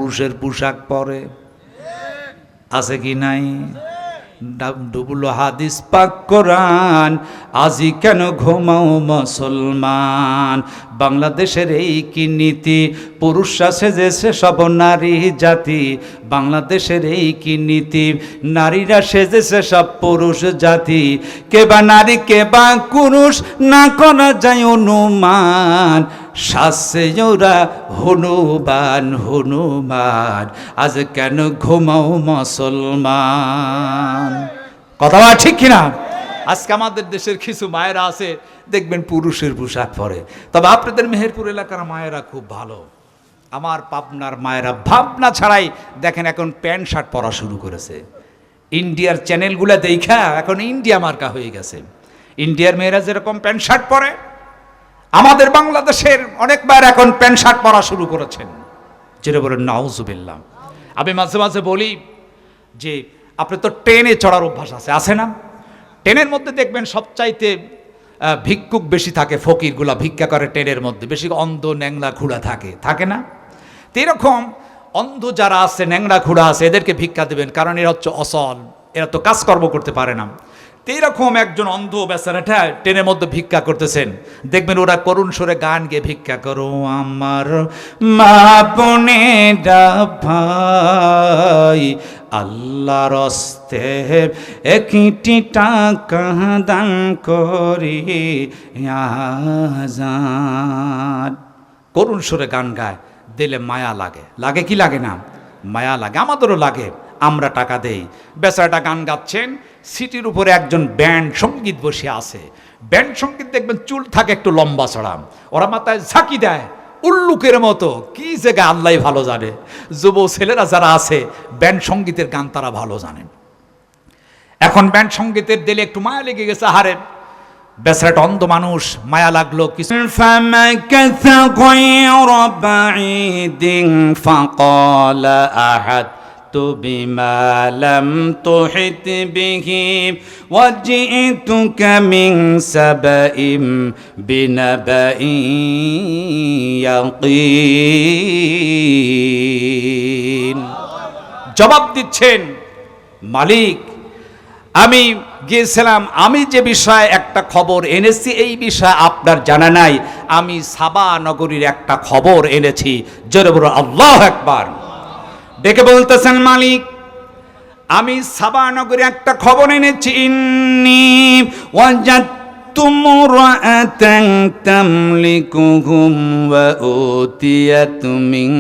পুরুষের পোশাক পরে, আছে কি নাই? ডুবলো হাদিস পাক কোরআন, আজি কেন ঘুমাও মুসলমান। বাংলাদেশের এই কি নীতি, পুরুষরা সেজেছে সব নারী জাতি। বাংলাদেশের এই কি নীতি, নারীরা সেজেছে সব পুরুষ জাতি। কে বা নারী কে বা পুরুষ না করা যায় অনুমান, শাসে ওরা হনুমান হনুমান, আজ কেন ঘুমাও মুসলমান। কথা বলা ঠিক কিনা? আজকে আমাদের দেশের কিছু মায়েরা আছে দেখবেন পুরুষের পোশাক পরে। তবে আপনাদের মেহেরপুর এলাকার মায়েরা খুব ভালো। আমার পাবনার মায়েরা ভাবনা ছাড়াই দেখেন এখন প্যান্ট শার্ট পরা শুরু করেছে। ইন্ডিয়ার চ্যানেলগুলো দেখা এখন ইন্ডিয়া মার্কা হয়ে গেছে। ইন্ডিয়ার মেয়েরা যেরকম প্যান্ট শার্ট পরে, আমাদের বাংলাদেশের অনেক মায়ের এখন প্যান্ট শার্ট পরা শুরু করেছেন, যেটা বলেন নাউজুবিল্লাহ। আমি মাঝে মাঝে বলি যে আপনি তো ট্রেনে চড়ার অভ্যাস আছে না? ট্রেনের মধ্যে দেখবেন সবচাইতে ভিক্ষুক বেশি থাকে, ফকিরগুলা ভিক্ষা করে ট্রেনের মধ্যে, বেশি অন্ধ ন্যাংলা খুঁড়া থাকে না? তো এরকম অন্ধ যারা আছে, ন্যাংরা খুঁড়া আছে, এদেরকে ভিক্ষা দেবেন, কারণ এরা হচ্ছে অসল, এরা তো কাজকর্ম করতে পারে না। এইরকম একজন অন্ধ বেচারাটা ট্রেনের মধ্যে ভিক্ষা করতেছেন, দেখবেন ওরা করুণ সুরে গান গেয়ে ভিক্ষা করো আমার মা বোনেরা ভাই, আল্লাহর হস্তে একটি টাকা দান করি আজান। করুণ সুরে গান গায়, দিলে মায়া লাগে। লাগে কি লাগে না? মায়া লাগে, আমাদেরও লাগে। আমরা টাকা দেই। বেচারাটা গান গাচ্ছেন, সিটির উপরে একজন ব্যান্ড সঙ্গীত বসে আছে। ব্যান্ড সঙ্গীত দেখবেন চুল থাকে একটু লম্বা চড়া, ওরা মাথায় ঝাঁকি দেয় উল্লুকের মতো, কি জায়গা আল্লাহ ভালো জানে। যুব ছেলেরা যারা আছে ব্যান্ড সঙ্গীতের গান তারা ভালো জানেন। এখন ব্যান্ড সঙ্গীতের দিলে একটু মায়া লেগে গেছে, হারে বেচারাটা অন্ধ মানুষ, মায়া লাগলো কিছু। ফামাকাথা গায়রা বাঈদিন ফাকালা আহাদ بما لم تحط به وجئتك من سبأ بنبأ يقين। জবাব দিচ্ছেন মালিক, আমি গিয়েছিলাম, আমি যে বিষয়ে একটা খবর এনেছি এই বিষয়ে আপনার জানা নাই, আমি সাবা নগরীর একটা খবর এনেছি। জোরে বলো আল্লাহু আকবার। ডেকে বলতেছেন মালিক, আমি সাবা নগরে একটা খবর এনেছি। ইন্নী ওয়াজাদতু মুরআতান তামলিকুহুম ওয়া উতিয়াত মিন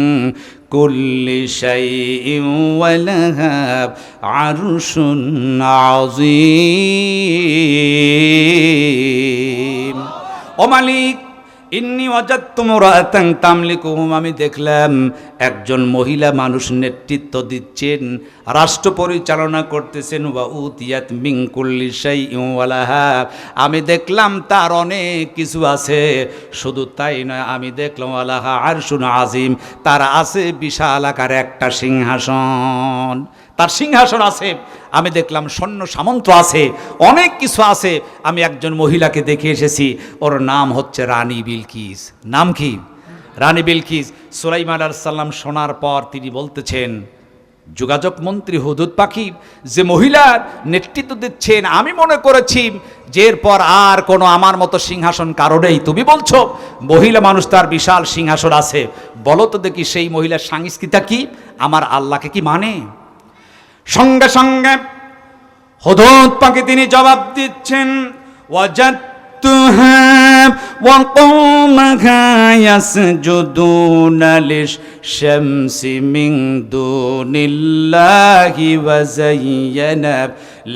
কুল্লি শাইইন ওয়া লাহা আরশুন আযীম। ও মালিক, ইন্নী ওয়াজাদতু মুরআতান তামলিকুহুম, আমি দেখলাম একজন মহিলা মানুষ নেতৃত্ব দিচ্ছেন, রাষ্ট্র পরিচালনা করতেছেন। ওয়া উতিয়াত মিন কুল্লি শাইইন ওয়া লাহা, আমি দেখলাম তার অনেক কিছু আছে। শুধু তাই নয়, আমি দেখলাম ওয়া লাহা আরশুন আযীম, তার আছে বিশাল আকার একটা সিংহাসন। তার সিংহাসন আছে, আমি দেখলাম সৈন্য সামন্ত আছে, অনেক কিছু আছে। আমি একজন মহিলাকে দেখে এসেছি, ওর নাম হচ্ছে রানী বিলকিস। নাম কি? রানী বিলকিস। সুলাইমান আলাইহিস সালাম শোনার পর তিনি বলতেছেন, যোগাযোগ মন্ত্রী হুদুদ পাখি যে মহিলার নেতৃত্ব দিচ্ছেন, আমি মনে করেছি যে এরপর আর কোনো আমার মতো সিংহাসন কারো নেই। তুমি বলছো মহিলা মানুষ, তার বিশাল সিংহাসন আছে, বলো তো দেখি সেই মহিলার সংস্কৃতি কি, আমার আল্লাহকে কি মানে? সঙ্গে সঙ্গে হুদুদ পাখি তিনি জবাব দিচ্ছেন, ওয়াজাদতুহা ওয়া কওমাহা ইয়াসজুদুনা লিশ-শামসি মিন দুনিল্লাহি ওয়া যায়্যানা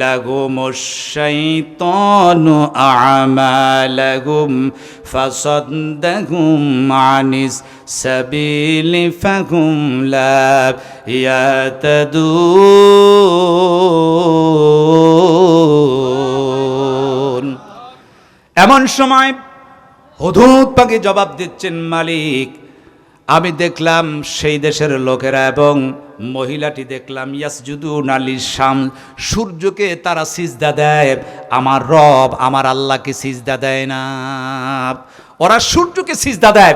লাহুমুশ-শাইতানু আ'মালাহুম ফাসাদ্দাহুম আনিস সাবিলি ফাহুম লা ইয়াতাদুন। এমন সময় হুদুদ পাখি জবাব দিচ্ছেন, মালিক, আমি দেখলাম সেই দেশের লোকেরা এবং মহিলাটি দেখলাম ইয়াসজুদুনা লিশ-শামস, সূর্যকে তারা সিজদা দেয়, আমার রব আমার আল্লাহকে সিজদা দেয় না। ওরা সূর্যকে সিজদা দেয়,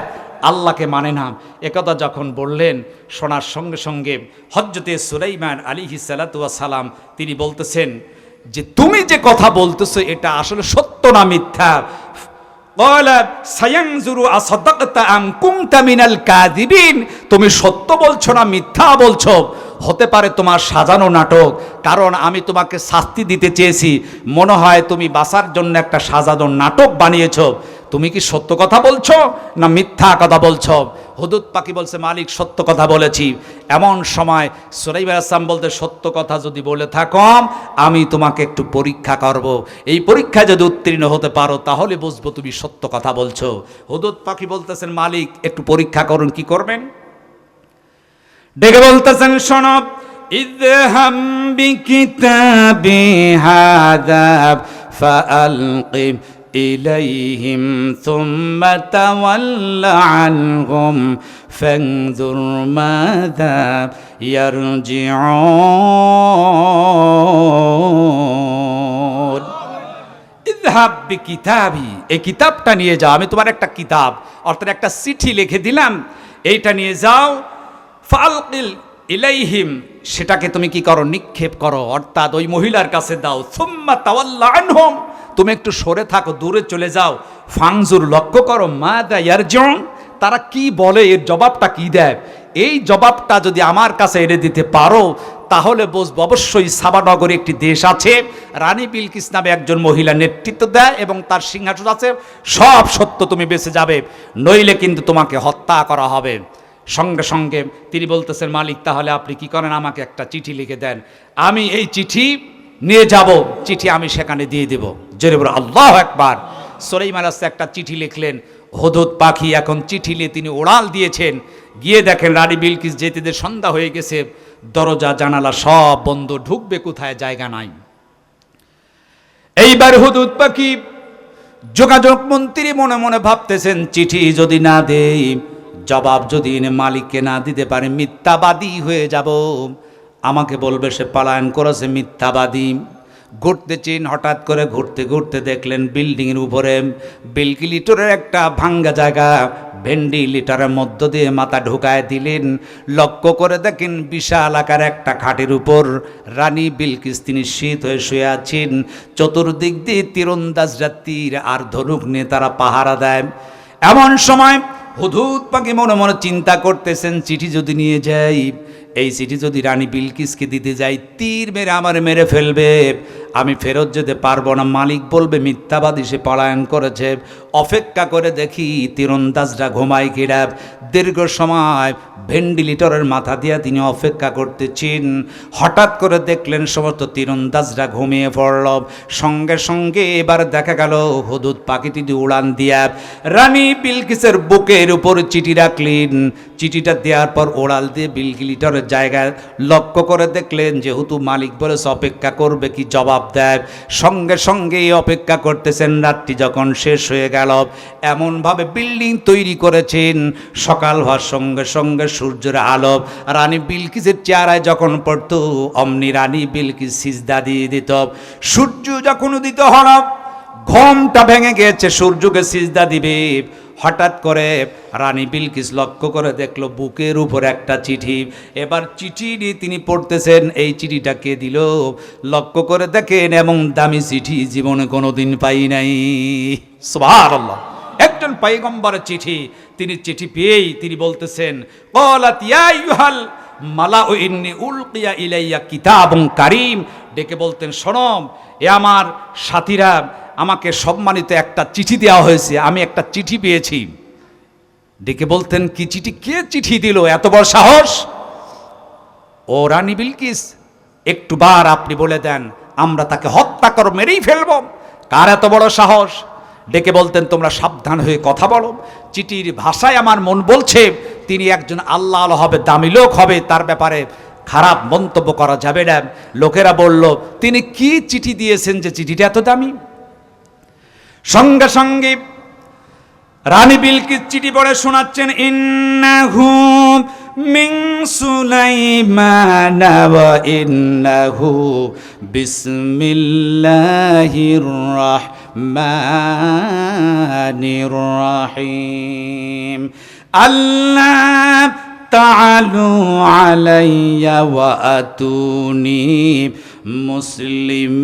আল্লাহকে মানে না। একথা যখন বললেন, শোনার সঙ্গে সঙ্গে হযরতে সুলাইমান আলাইহিস সালাতু ওয়াস সালাম তিনি বলতেছেন যে তুমি যে কথা বলতেছো এটা আসলে সত্য না মিথ্যা। ক্বালা সায়ানজুরু আসাদাকতা আম কুনতা মিনাল কাযিবিন, তুমি সত্য বলছো না মিথ্যা বলছো, হতে পারে তোমার সাজানো নাটক, কারণ আমি তোমাকে শাস্তি দিতে চেয়েছি, মনে হয় তুমি বাঁচার জন্য একটা সাজানো নাটক বানিয়েছো। তুমি কি সত্য কথা বলছো না মিথ্যা কথা বলছো? হুদুদ পাখি বলছে মালিক সত্য কথা বলেছি। এমন সময় সুলাইমান আলাইহিস সালাম বলতে সত্য কথা যদি বলে থাকো আমি তোমাকে একটু পরীক্ষা করব, এই পরীক্ষায় যদি উত্তীর্ণ হতে পারো তাহলে বুঝবো তুমি সত্য কথা বলছো। হুদুদ পাখি বলতেছেন মালিক একটু পরীক্ষা করুন, কি করবেন? ডেকে বলতেছেন শোনো, ইযহাম বিকিতাবি হাযা ফাআলকি ইলাইহিম সুম্মা তাওয়াল্লা আনহুম ফানজুর মাযা ইয়ারজিউন। ইযহাব বিকিতাবি, এই কিতাবটা নিয়ে যাও, আমি তোমার একটা কিতাব অর্থাৎ একটা চিঠি লিখে দিলাম, এইটা নিয়ে যাও। ফালকিল ইলাইহিম, সেটাকে তুমি কি করো? নিক্ষেপ করো, অর্থাৎ ওই মহিলার কাছে দাও। সুম্মা তাওয়াল্লা আনহুম, তুমি একটু সরে থাকো, দূরে চলে যাও। ফানজুর, লক্ষ্য করো, মাযা ইয়ারজিউন, তারা কি বলে, এর জবাবটা কি দেয়। এই জবাবটা যদি আমার কাছে এনে দিতে পারো তাহলে বুঝবো অবশ্যই সাবানগরে একটি দেশ আছে, রানী বিলকিস নামে একজন মহিলা নেতৃত্ব দেয় এবং তার সিংহাসন আছে, সব সত্য তুমি বেঁচে যাবে, নইলে কিন্তু তোমাকে হত্যা করা হবে। সঙ্গে সঙ্গে তিনি বলতেছেন মালিক তাহলে আপনি কি করেন, আমাকে একটা চিঠি লিখে দেন, আমি এই চিঠি নিয়ে যাব, চিঠি আমি সেখানে দিয়ে দেব। জোরে বলো আল্লাহু আকবার। সুলাইমান আলাইহিস সালাম একটা চিঠি লিখলেন। হুদুদ পাখি এখন চিঠি নিয়ে তিনি উড়াল দিয়েছেন, গিয়ে দেখেন রানী বিলকিস যেতে সন্ধ্যা হয়ে গেছে, দরজা জানালা সব বন্ধ, ঢুকবে কোথায়, জায়গা নাই। এইবার হুদুদ পাখি যোগাযোগ মন্ত্রী মনে মনে ভাবতেছেন চিঠি যদি না দেই, জবাব যদি এনে মালিককে না দিতে পারে, মিথ্যাবাদী হয়ে যাব, আমাকে বলবে সে পলায়ন করেছে, মিথ্যাবাদী। ঘুরতেছেন, হঠাৎ করে ঘুরতে ঘুরতে দেখলেন বিল্ডিংয়ের উপরে ভেন্টিলেটরের একটা ভাঙ্গা জায়গা, ভেন্টিলেটরের মধ্য দিয়ে মাথা ঢুকায় দিলেন। লক্ষ্য করে দেখেন বিশাল আকার একটা খাটের উপর রানী বিলকিস তিনি শীত হয়ে শুয়ে আছেন, চতুর্দিক দিয়ে তীরন্দাজরা তীর আর ধনুক নিয়ে তারা পাহারা দেয়। এমন সময় হুদুদ পাখি মনে মনে চিন্তা করতেছেন চিঠি যদি নিয়ে যাই, এই চিঠি যদি রানী বিলকিসকে দিতে যাই, তীর মেরে আমার মেরে ফেলবে, আমি ফেরত যেতে পারবো না, মালিক বলবে মিথ্যাবাদী, সে পলায়ন করেছে। অপেক্ষা করে দেখি তীরন্দাজরা ঘুমায় কিনা। দীর্ঘ সময় ভেন্টিলেটরের মাথা দিয়া তিনি অপেক্ষা করতেছেন। হঠাৎ করে দেখলেন সমস্ত তীরন্দাজরা ঘুমিয়ে পড়ল। সঙ্গে সঙ্গে এবার দেখা গেল হুদুদ পাখিটি উড়ান দিয়া রানী বিলকিসের বুকের উপর চিঠি রাখলেন। চিঠিটা দেওয়ার পর ওড়াল দিয়ে বিলকিলিটরের জায়গায় লক্ষ্য করে দেখলেন যেহেতু মালিক বলেছে অপেক্ষা করবে, কি জবাব দেয়। সঙ্গে সঙ্গে অপেক্ষা করতেছেন। রাত্রি যখন শেষ হয়ে গেল, এমনভাবে বিল্ডিং তৈরি করেছেন, সকাল হওয়ার সঙ্গে সঙ্গে সূর্যের আলো রানী বিলকিসের চেহারায় যখন পড়ত, অমনি রানী বিলকিস সিজদা দিয়ে দিত। সূর্য যখন উদিত হল, ঘুমটা ভেঙে গেছে, সূর্যকে সিজদা দিবে। হঠাৎ করে রানী বিলকিস লক্ষ্য করে দেখলো বুকের উপর একটা চিঠি। এবার চিঠি নিয়ে তিনি পড়তেছেন, এই চিঠিটা কে দিল লক্ষ্য করে দেখেন, এমন দামি চিঠি জীবনে কোনোদিন পাই নাই। সুবহানাল্লাহ, একজন পয়গম্বরের চিঠি। তিনি চিঠি পেয়েই তিনি বলতেছেন ক্বালাত ইয়া আইয়ুহাল মালাউ ইন্নী উলকিয়া ইলাইয়া কিতাবুন কারীম। ডেকে বলতেন শোনো এ আমার সাথীরা, আমাকে সম্মানিত একটা চিঠি দেওয়া হয়েছে, আমি একটা চিঠি পেয়েছি। ডেকে বলতেন কি চিঠি, কে চিঠি দিল, এত বড় সাহস? ও রানী বিলকিস, একটু বার আপনি বলে দেন, আমরা তাকে হত্যা করে মেরেই ফেলব। কার এত বড় সাহস? ডেকে বলতেন তোমরা সাবধান হয়ে কথা বলো, চিঠির ভাষায় আমার মন বলছে তিনি একজন আল্লাহ হবে, দামি লোক হবে, তার ব্যাপারে খারাপ মন্তব্য করা যাবে না। লোকেরা বলল তিনি কি চিঠি দিয়েছেন যে চিঠিটা এত দামি? সঙ্গে সঙ্গে রানী বিলকিস চিঠি পড়ে শোনাচ্ছেন, ইন্নাহু মিন সুলাইমান ওয়া ইন্নাহু বিসমিল্লাহির রাহমানির রাহিম। আল্লাহ তাআলু আলাইয়া ওয়া আতুনি মুসলিমিন।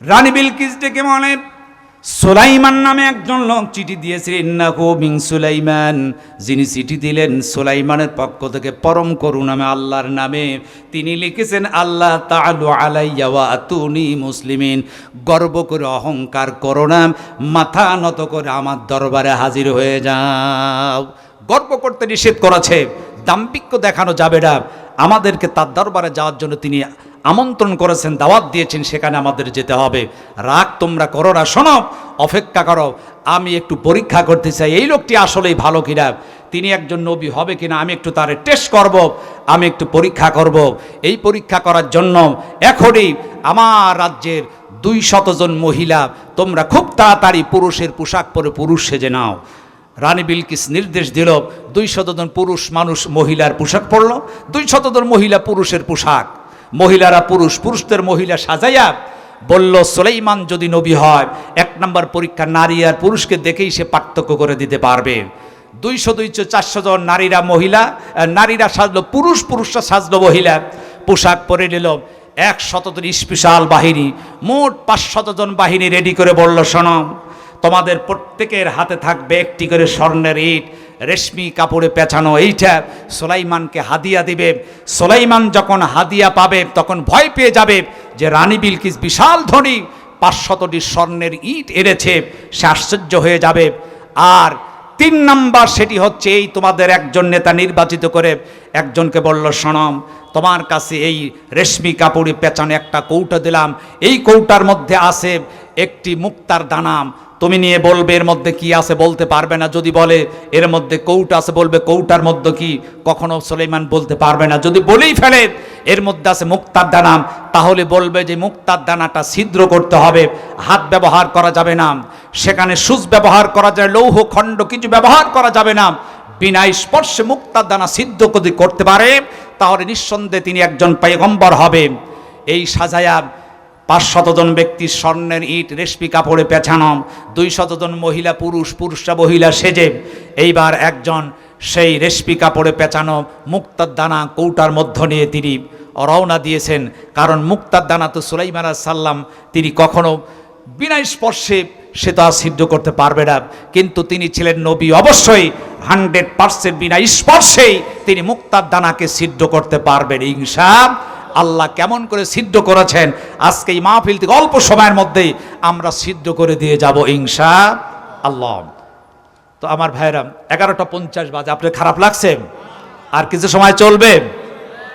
রানী বিলকিস ডেকে বলে, সুলাইমান নামে একজন লোক চিঠি দিয়েছিলেন, ইন্নাহু মিন সুলাইমান, যিনি চিঠি দিলেন সুলাইমানের পক্ষ থেকে পরম করুণাময় আল্লাহর নামে। তিনি লিখেছেন, আল্লাহ তাআলু আলাইয়া ওয়া আতুনি মুসলিমিন, গর্ব করে অহংকার করো না, মাথা নত করে আমার দরবারে হাজির হয়ে যাও। গর্ব করতে নিষেধ করেছে, দাম্ভিক্য দেখানো যাবে না। আমাদেরকে তার দরবারে যাওয়ার জন্য তিনি আমন্ত্রণ করেছেন, দাওয়াত দিয়েছেন, সেখানে আমাদের যেতে হবে। রাগ তোমরা করো না, শোনো, অপেক্ষা করো, আমি একটু পরীক্ষা করতে চাই এই লোকটি আসলেই ভালো কিনা, তিনি একজন নবী হবে কিনা, আমি একটু তার টেস্ট করব, আমি একটু পরীক্ষা করব। এই পরীক্ষা করার জন্য এখনই আমার রাজ্যের 200 জন মহিলা তোমরা খুব তাড়াতাড়ি পুরুষের পোশাক পরে পুরুষ সেজে নাও। রানী বিলকিস নির্দেশ দিল, 200 জন পুরুষ মানুষ মহিলার পোশাক পরল, 200 জন মহিলা পুরুষের পোশাক, মহিলারা পুরুষ, পুরুষদের মহিলা সাজাইয়া বলল, সুলাইমান যদি নবী হয়, 1 নম্বর পরীক্ষা, নারী আর পুরুষকে দেখেই সে পার্থক্য করে দিতে পারবে। 200 400 জন নারীরা মহিলা, নারীরা সাজলো পুরুষ, পুরুষরা সাজলো মহিলা, পোশাক পরে নিল। 100 জন স্পেশাল বাহিনী, মোট 500 জন বাহিনী রেডি করে বলল, শোনো, তোমাদের প্রত্যেকের হাতে থাকবে একটি করে স্বর্ণের ইট, রেশমি কাপড়ে পেঁচানো, এইটা সুলাইমানকে হাদিয়া দিবে। সুলাইমান যখন হাদিয়া পাবে তখন ভয় পেয়ে যাবে যে রানী বিলকিস বিশাল ধনী 500টি স্বর্ণের ইট এনেছে, সে আশ্চর্য হয়ে যাবে। আর 3 নাম্বার, সেটি হচ্ছে এই, তোমাদের একজন নেতা নির্বাচিত করে একজনকে বলল, শোনম, তোমার কাছে এই রেশমি কাপড়ে পেঁচানো একটা কৌটা দিলাম, এই কৌটার মধ্যে আছে একটি মুক্তার দানা, তুমি নিয়ে বলবে এর মধ্যে কি আছে, বলতে পারবে না। যদি বলে এর মধ্যে কৌটা আছে, বলবে কৌটার মধ্যে কি, কখনো সুলাইমান বলতে পারবে না। যদি বলেই ফেলে এর মধ্যে আছে মুক্তার দানা, তাহলে বলবে যে মুক্তার দানাটা ছিদ্র করতে হবে, হাত ব্যবহার করা যাবে না, সেখানে সুচ ব্যবহার করা যায়, লৌহ খণ্ড কিছু ব্যবহার করা যাবে না। বিনা স্পর্শে মুক্তার দানা সিদ্ধ যদি করতে পারে তাহলে নিঃসন্দেহে তিনি একজন পয়গম্বর হবে। এই সাজায়া 500 জন ব্যক্তি স্বর্ণের ইট রেশমি কাপড়ে পেঁচানো, 200 জন মহিলা পুরুষ, পুরুষরা মহিলা সেজে এইবার একজন সেই রেশমি কাপড়ে পেঁচানো মুক্তার দানা কৌটার মধ্য নিয়ে তিনি রওনা দিয়েছেন। কারণ মুক্তার দানা তো সুলাইমান আলাইহিস সালাম তিনি কখনো বিনা স্পর্শে সে তো সিদ্ধ করতে পারবে না, কিন্তু তিনি ছিলেন নবী, অবশ্যই 100% বিনা স্পর্শেই তিনি মুক্তার দানাকে সিদ্ধ করতে পারবেন ইনশাআল্লাহ। আল্লাহ কেমন করে সিদ্ধ করেছেন আজকে এই মাহফিল থেকে অল্প সময়ের মধ্যেই আমরা সিদ্ধ করে দিয়ে যাব ইনশাআল্লাহ। তো আমার ভাইরা, 11:50 বাজে, আপনার খারাপ লাগছে? আর কিছু সময় চলবে,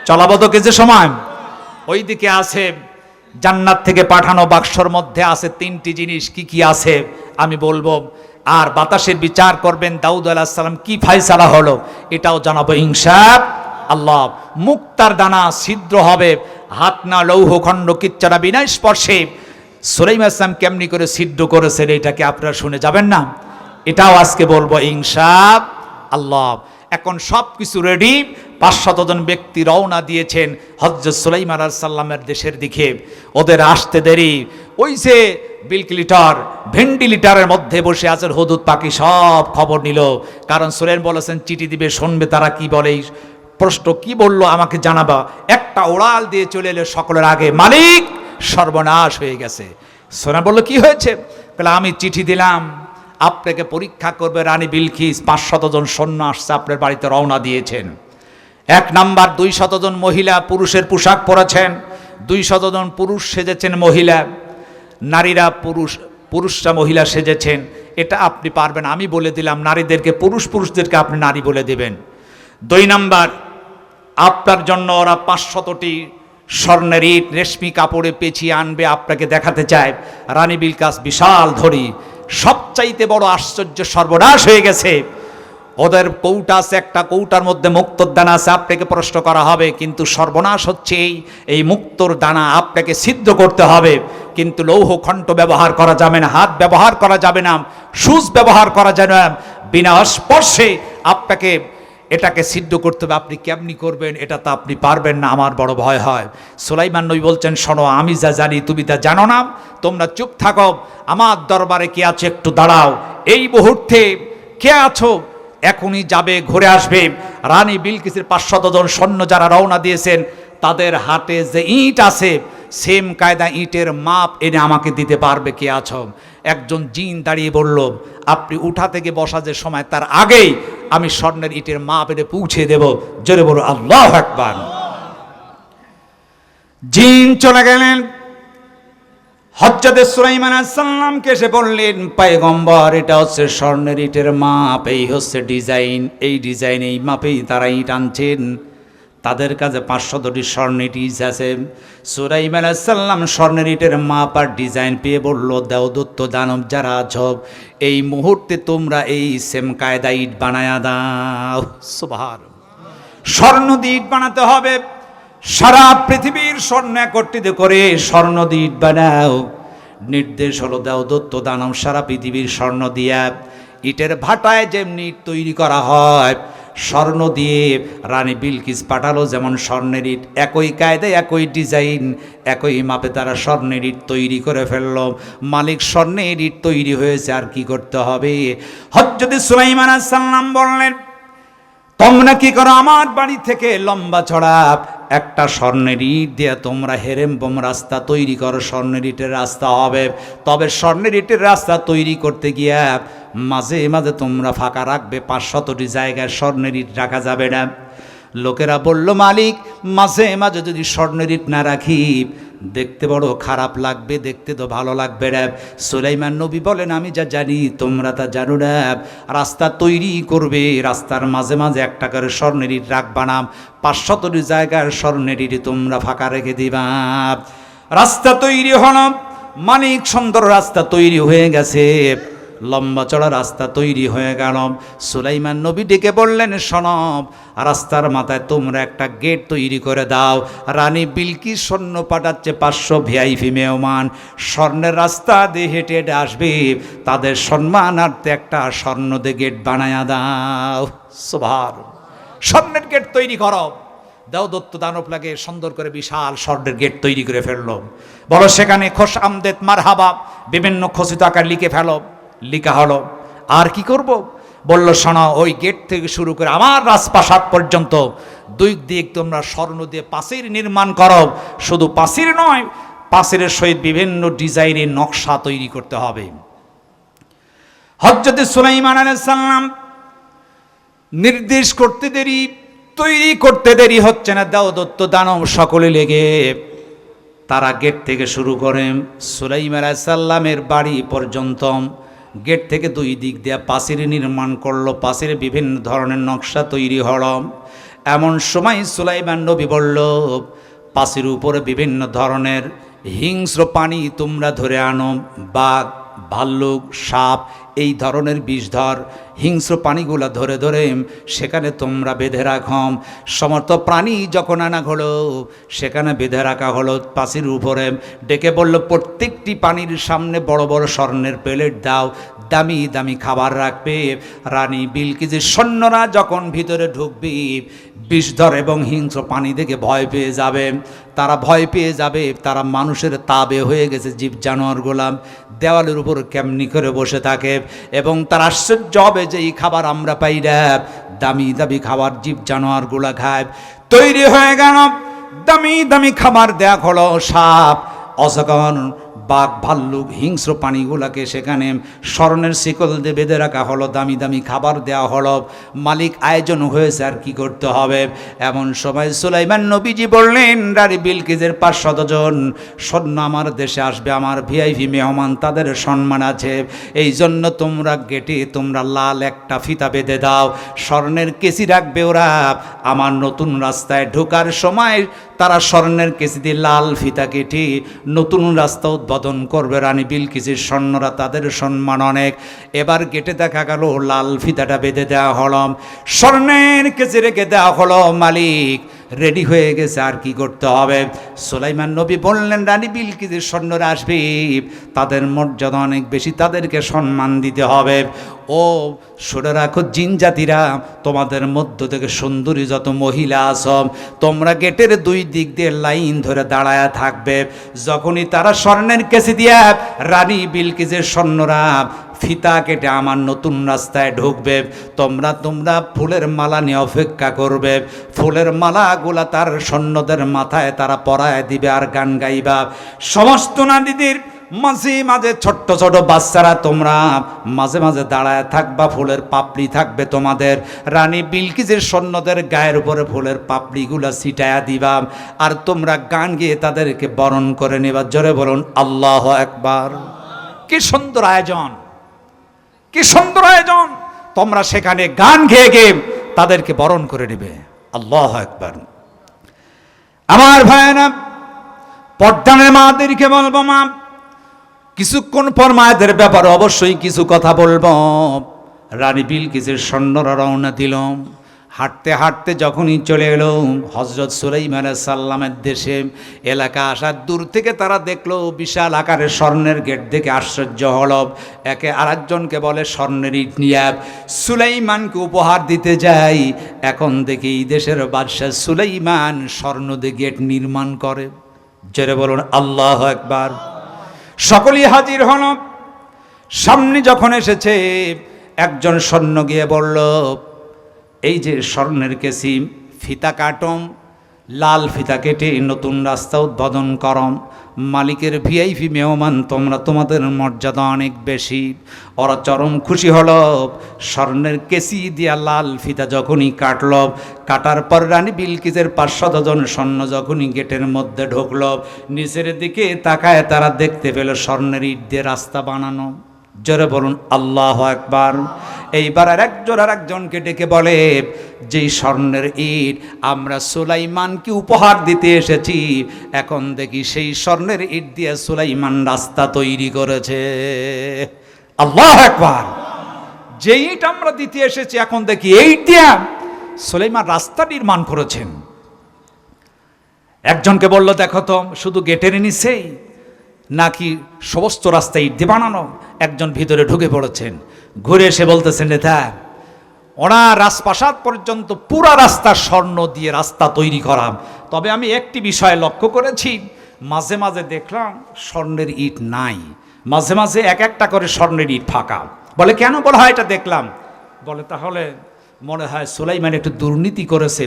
চলাবো তো কিছু সময়। ওইদিকে আছে জান্নাত থেকে পাঠানো বাক্সর মধ্যে আছে 3টি জিনিস, কি কি আছে আমি বলবো। আর বাতাসের বিচার করবেন দাউদ আলাইহিস সালাম, কি ফায়সালা হলো এটাও জানাবো ইনশাআল্লাহ। মুক্তার দানা ছিদ্র হবে, হাত না, লৌহ খণ্ড কিচ্ছু না, বিনা স্পর্শে সুলাইমান আলাইহিস সালাম কেমনি করে সিদ্ধ করেছেন এটাকে আপনারা শুনে যাবেন না, এটাও আজকে বলবো ইনশাআল্লাহ। এখন সব কিছু রেডি, 500 জন ব্যক্তি রওনা দিয়েছেন হযরত সুলাইমান আলাইহিস সালামের দেশের দিকে। ওদের আসতে দেরি, ওই যে বিলকিলিটার ভেন্টিলিটারের মধ্যে বসে আছেন হুদুদ পাখি, সব খবর নিল। কারণ সুলাইমান বলেছেন চিঠি দিবে, শুনবে তারা কি বলে, প্রশ্ন কি বললো আমাকে জানাবা। একটা ওড়াল দিয়ে চলে এলো সকলের আগে, মালিক সর্বনাশ হয়ে গেছে। সুলাইমান বলল কি হয়েছে? বলে আমি চিঠি দিলাম, আপনাকে পরীক্ষা করবে রানী বিলকিস, 500 জন সৈন্য আসছে আপনার বাড়িতে, রওনা দিয়েছেন। 1 নাম্বার, 200 জন মহিলা পুরুষের পোশাক পরেছেন, 200 জন পুরুষ সেজেছেন মহিলা, নারীরা পুরুষ, পুরুষরা মহিলা সেজেছেন। এটা আপনি পারবেন, আমি বলে দিলাম, নারীদেরকে পুরুষ, পুরুষদেরকে আপনি নারী বলে দেবেন। 2 নাম্বার, আপনার জন্য ওরা 500টি স্বর্ণের ইট রেশমি কাপড়ে পেঁচিয়ে আনবে, আপনাকে দেখাতে চায় রানী বিলকিস বিশাল ধরি। সবচাইতে বড় আশ্চর্য, সর্বনাশ হয়ে গেছে, ওদের কৌটা আছে, একটা কৌটার মধ্যে মুক্তোর দানা আছে, আপনাকে প্রশ্ন করা হবে, কিন্তু সর্বনাশ হচ্ছে এই মুক্তোর দানা আপনাকে সিদ্ধ করতে হবে, কিন্তু লৌহ খণ্ড ব্যবহার করা যাবে না, হাত ব্যবহার করা যাবে না, সুচ ব্যবহার করা যাবে না, বিনা স্পর্শে আপনাকে এটাকে সিদ্ধ করতে হবে, আপনি কেমনি করবেন? এটা তো আপনি পারবেন না, আমার বড় ভয় হয়। সুলাইমান নবী বলছেন, শোনো, আমি যা জানি তুমি তা জানো না, তোমরা চুপ থাকো, আমার দরবারে কে আছে একটু দাঁড়াও, এই মুহূর্তে কে আছো এখনই যাবে, ঘুরে আসবে। রানী বিলকিসের 500 জন সৈন্য যারা রওনা দিয়েছেন, তাদের হাতে যে ইট আছে সেম কায়দা ইটের মাপ এনে আমাকে দিতে পারবে কে আছো? একজন জিন দাঁড়িয়ে বলল, আপনি উঠা থেকে বসা যে সময় তার আগেই আমি স্বর্ণের ইটের মাপ এনে পৌঁছে দেব। জোরে বলো আল্লাহু আকবার। জিন চলে গেলেন। হযরত সুলাইমান আলাইহিস সালামকে এসে বললেন, পয়গম্বর, এটা হচ্ছে স্বর্ণের ইটের মাপ, এই হচ্ছে ডিজাইন, এই ডিজাইন এই মাপেই তারা ইট আনছেন। তাদের কাছে 500টি স্বর্ণের ইট আছে। সুলাইমান আলাইহিস সালাম স্বর্ণের ইটের মাপ আর ডিজাইন পেয়ে বলল, দেবদূত দানব যারা আছো, এই মুহূর্তে তোমরা এই সেম কায়দা ইট বানায়া দাও। সুবহানাল্লাহ। স্বর্ণ দিয়ে ইট বানাতে হবে, সারা পৃথিবীর স্বর্ণ একত্রিত করে স্বর্ণ দিয়ে ইট বানাও। নির্দেশ হলো, দেবদূত দানব সারা পৃথিবীর স্বর্ণ দিয়া ইটের ভাটায় যেমনি ইট তৈরি করা হয়, স্বর্ণ দিয়ে রানী বিলকিস পাঠালো যেমন স্বর্ণের ইট, একই কায়দায় একই ডিজাইন একই মাপে তারা স্বর্ণের ইট তৈরি করে ফেলল। মালিক স্বর্ণের ইট তৈরি হয়েছে, আর কি করতে হবে? হযরত সুলাইমান আলাইহিস সালাম বললেন, তোমরা কি করো, আমার বাড়ি থেকে লম্বা চড়া একটা স্বর্ণের ইট দিয়ে তোমরা হেরেমবম রাস্তা তৈরি করো, স্বর্ণের ইটের রাস্তা হবে। তবে স্বর্ণের ইটের রাস্তা তৈরি করতে গিয়া মাঝে মাঝে তোমরা ফাঁকা রাখবে, 500টি জায়গায় স্বর্ণের ইট রাখা যাবে না। লোকেরা বলল, মালিক, মাঝে মাঝে যদি স্বর্ণের ইট না রাখি দেখতে বড় খারাপ লাগবে, দেখতে তো ভালো লাগবে না। সুলাইমান নবী বলেন, আমি যা জানি তোমরা তা জানো না। রাস্তা তৈরি করবে, রাস্তার মাঝে মাঝে একটা করে স্বর্ণের ইট রাখবা না, 500টি জায়গার স্বর্ণের ইট তোমরা ফাঁকা রেখে দিবা। রাস্তা তৈরি হল, মালিক সুন্দর রাস্তা তৈরি হয়ে গেছে, লম্বা চড়া রাস্তা তৈরি হয়ে গেল। সুলাইমান নবী ডেকে বললেন, শোনব, রাস্তার মাথায় তোমরা একটা গেট তৈরি করে দাও। রানী বিলকিস সৈন্য পাঠাচ্ছে 500 ভিআইপি মেহমান, স্বর্ণের রাস্তা দিয়ে হেঁটে হেঁটে আসবে, তাদের সম্মানার্থে একটা স্বর্ণ দিয়ে গেট বানায়া দাও। সুবহানাল্লাহ। স্বর্ণের গেট তৈরি করো। দেবদূত দানব লাগে সুন্দর করে বিশাল স্বর্ণের গেট তৈরি করে ফেললো। বলো, সেখানে খোশ আমদেদ মারহাবা বিভিন্ন খচিত আকার লিখে ফেলো। লিখা হলো। আর কি করব? বলল, শোনো, ওই গেট থেকে শুরু করে আমার রাজপ্রাসাদ পর্যন্ত দুই দিক তোমরা স্বর্ণ দিয়ে পাঁচির নির্মাণ করো। শুধু পাঁচির নয়, পাঁচির সহিত বিভিন্ন ডিজাইনের নকশা তৈরি করতে হবে। হযরত সুলাইমান আলাইহিস সালাম নির্দেশ করতে দেরি, তৈরি করতে দেরি হচ্ছে না। দেবদূত দানব সকলে লেগে তারা গেট থেকে শুরু করেন সুলাইমান আলাইহিস সালামের বাড়ি পর্যন্ত। গেট থেকে দুই দিক দিয়ে পাঁচির নির্মাণ করলো, পাঁচির বিভিন্ন ধরনের নকশা তৈরি হলো। এমন সময় সুলাইমান নবী বলল, পাঁচির উপরে বিভিন্ন ধরনের হিংস্র প্রাণী তোমরা ধরে আনো, বাঘ, ভাল্লুক, সাপ, এই ধরনের বিষধর হিংস্র প্রাণীগুলো ধরে ধরে সেখানে তোমরা বেঁধে রাখো। সমস্ত প্রাণী যখন আনা হলো সেখানে বেঁধে রাখা হলো পাঁচির উপরে। ডেকে বলল, প্রত্যেকটি প্রাণীর সামনে বড় বড় স্বর্ণের প্লেট দাও, দামি দামি খাবার রাখবে। রানী বিলকিসের সৈন্যরা যখন ভিতরে ঢুকবে, বিষধর এবং হিংস্র প্রাণী দেখে ভয় পেয়ে যাবে। তারা ভয় পেয়ে যাবে, তারা মানুষের তাবে হয়ে গেছে, জীব জানোয়ার গোলাম দেওয়ালের উপর কেমনি করে বসে থাকে, এবং তার আশ্চর্য হবে যে এই খাবার আমরা পাই না। দামি দামি খাবার জীব জানোয়ারগুলা খায়। তৈরি হয়ে গেল, দামি দামি খাবার দেয়া হলো। সাপ, অজগর, বাঘ, ভাল্লুক, হিংস্র প্রাণীগুলাকে সেখানে স্বর্ণের শিকল দিয়ে বেঁধে রাখা হলো, দামি দামি খাবার দেওয়া হলো। মালিক আয়োজন হয়েছে, আর কি করতে হবে? এমন সময় সুলাইমান নবীজি বললেন, রানী বিলকিসের 500 জন সৈন্য আমার দেশে আসবে, আমার ভিআইপি মেহমান, তাদের সম্মান আছে। এই জন্য তোমরা গেটে তোমরা লাল একটা ফিতা বেঁধে দাও, স্বর্ণের কেসি রাখবে ওরা। আমার নতুন রাস্তায় ঢোকার সময় তারা স্বর্ণের কেসি দিয়ে লাল ফিতা কেটে নতুন রাস্তা উদ্বোধন করবে। রানী বিলকিসের সৈন্যরা, তাদের সম্মান অনেক। এবার গেটে দেখা গেল লাল ফিতাটা বেঁধে দেওয়া হলো, স্বর্ণের কেসি রেখে দেওয়া হলো। মালিক রেডি হয়ে গেছে, আর কি করতে হবে? সুলাইমান নবী বললেন, রানী বিলকিসের সৈন্যরা আসবে, তাদের মর্যাদা অনেক বেশি, তাদেরকে সম্মান দিতে হবে। ও শুনে রাখো জিন জাতিরা, তোমাদের মধ্য থেকে সুন্দরী যত মহিলা আছো, তোমরা গেটের দুই দিক দিয়ে লাইন ধরে দাঁড়ায়া থাকবে। যখনই তারা স্বর্ণের কেসি দিয়া রানী বিলকিসের সৈন্যরা ফিতা কেটে আমার নতুন রাস্তায় ঢুকবে, তোমরা ফুলের মালা নিয়ে অপেক্ষা করবে। ফুলের মালাগুলা তার সৈন্যদের মাথায় তারা পরায় দিবে আর গান গাইবা। সমস্ত নারীদের মাঝে মাঝে ছোট্ট ছোট বাচ্চারা তোমরা মাঝে মাঝে দাঁড়ায় থাকবা, ফুলের পাপড়ি থাকবে তোমাদের। রানী বিলকিসের সৈন্যদের গায়ের উপরে ফুলের পাপড়িগুলা ছিটায়া দিবা, আর তোমরা গান গেয়ে তাদেরকে বরণ করে নেবা। জোরে বলুন আল্লাহু আকবার। কি সুন্দর আয়োজন, কি সুন্দর আয়োজন! তোমরা সেখানে গান গেয়ে গেয়ে তাদেরকে বরণ করে নেবে। আল্লাহু আকবার। আমার ভাইয়েরা, পর্দানের মাদেরকে বলবো, মা কিছুক্ষণ পর মায়েদের ব্যাপারে অবশ্যই কিছু কথা বলবো। রানী বিলকিসের সৈন্যরা রওনা দিল। হাঁটতে হাঁটতে যখনই চলে এলো হযরত সুলাইমান আলাইহিস সালামের দেশে এলাকা, আসার দূর থেকে তারা দেখলো বিশাল আকারের স্বর্ণের গেট দেখে আশ্চর্য হলো। একে আরেকজনকে বলে স্বর্ণের ইট নিয়ে সুলাইমানকে উপহার দিতে যাই। এখন দেখি এই দেশের বাদশা সুলাইমান স্বর্ণ দিয়ে গেট নির্মাণ করে। জোরে বলুন আল্লাহু আকবার। সকলেই হাজির হল। সামনে যখন এসেছে একজন সৈন্য গিয়ে বলল, এই যে স্বর্ণের কেসি, ফিতা কাটম, লাল ফিতা কেটে নতুন রাস্তা উদ্বোধন করম। মালিকের ভিআইপি মেহমান তোমরা, তোমাদের মর্যাদা অনেক বেশি। ওরা চরম খুশি হলো। স্বর্ণের কেসি দিয়া লাল ফিতা যখনই কাটল, কাটার পর রানী বিলকিসের 500 জন সৈন্য যখনই গেটের মধ্যে ঢুকল, নিচের দিকে তাকায় তারা দেখতে পেল স্বর্ণের ইট দিয়ে রাস্তা বানানো। জোরে বলুন আল্লাহু আকবার। এইবার আর একজনকে ডেকে বলে, যেই স্বর্ণের ইট আমরা সুলাইমানকে উপহার দিতে এসেছি, এখন দেখি সেই স্বর্ণের ইট দিয়ে সুলাইমান রাস্তা তৈরি করেছে। আল্লাহু আকবার। যে ইট আমরা দিতে এসেছি, এখন দেখি এই ইট দিয়ে সুলাইমান রাস্তা নির্মাণ করেছেন। একজনকে বলল, দেখো তো শুধু গেটের নিচেই নাকি সমস্ত রাস্তা ইট দিয়ে বানানো? একজন ভিতরে ঢুকে পড়েছেন, ঘুরে এসে বলতেছেন, নেতা ওরা রাজপ্রাসাদ পর্যন্ত পুরা রাস্তা স্বর্ণ দিয়ে রাস্তা তৈরি করা। তবে আমি একটি বিষয় লক্ষ্য করেছি, মাঝে মাঝে দেখলাম স্বর্ণের ইট নাই, মাঝে মাঝে এক একটা করে স্বর্ণের ইট ফাঁকা। বলে কেন? বলা হয় এটা দেখলাম। বলে তাহলে মনে হয় সুলাইমান একটু দুর্নীতি করেছে,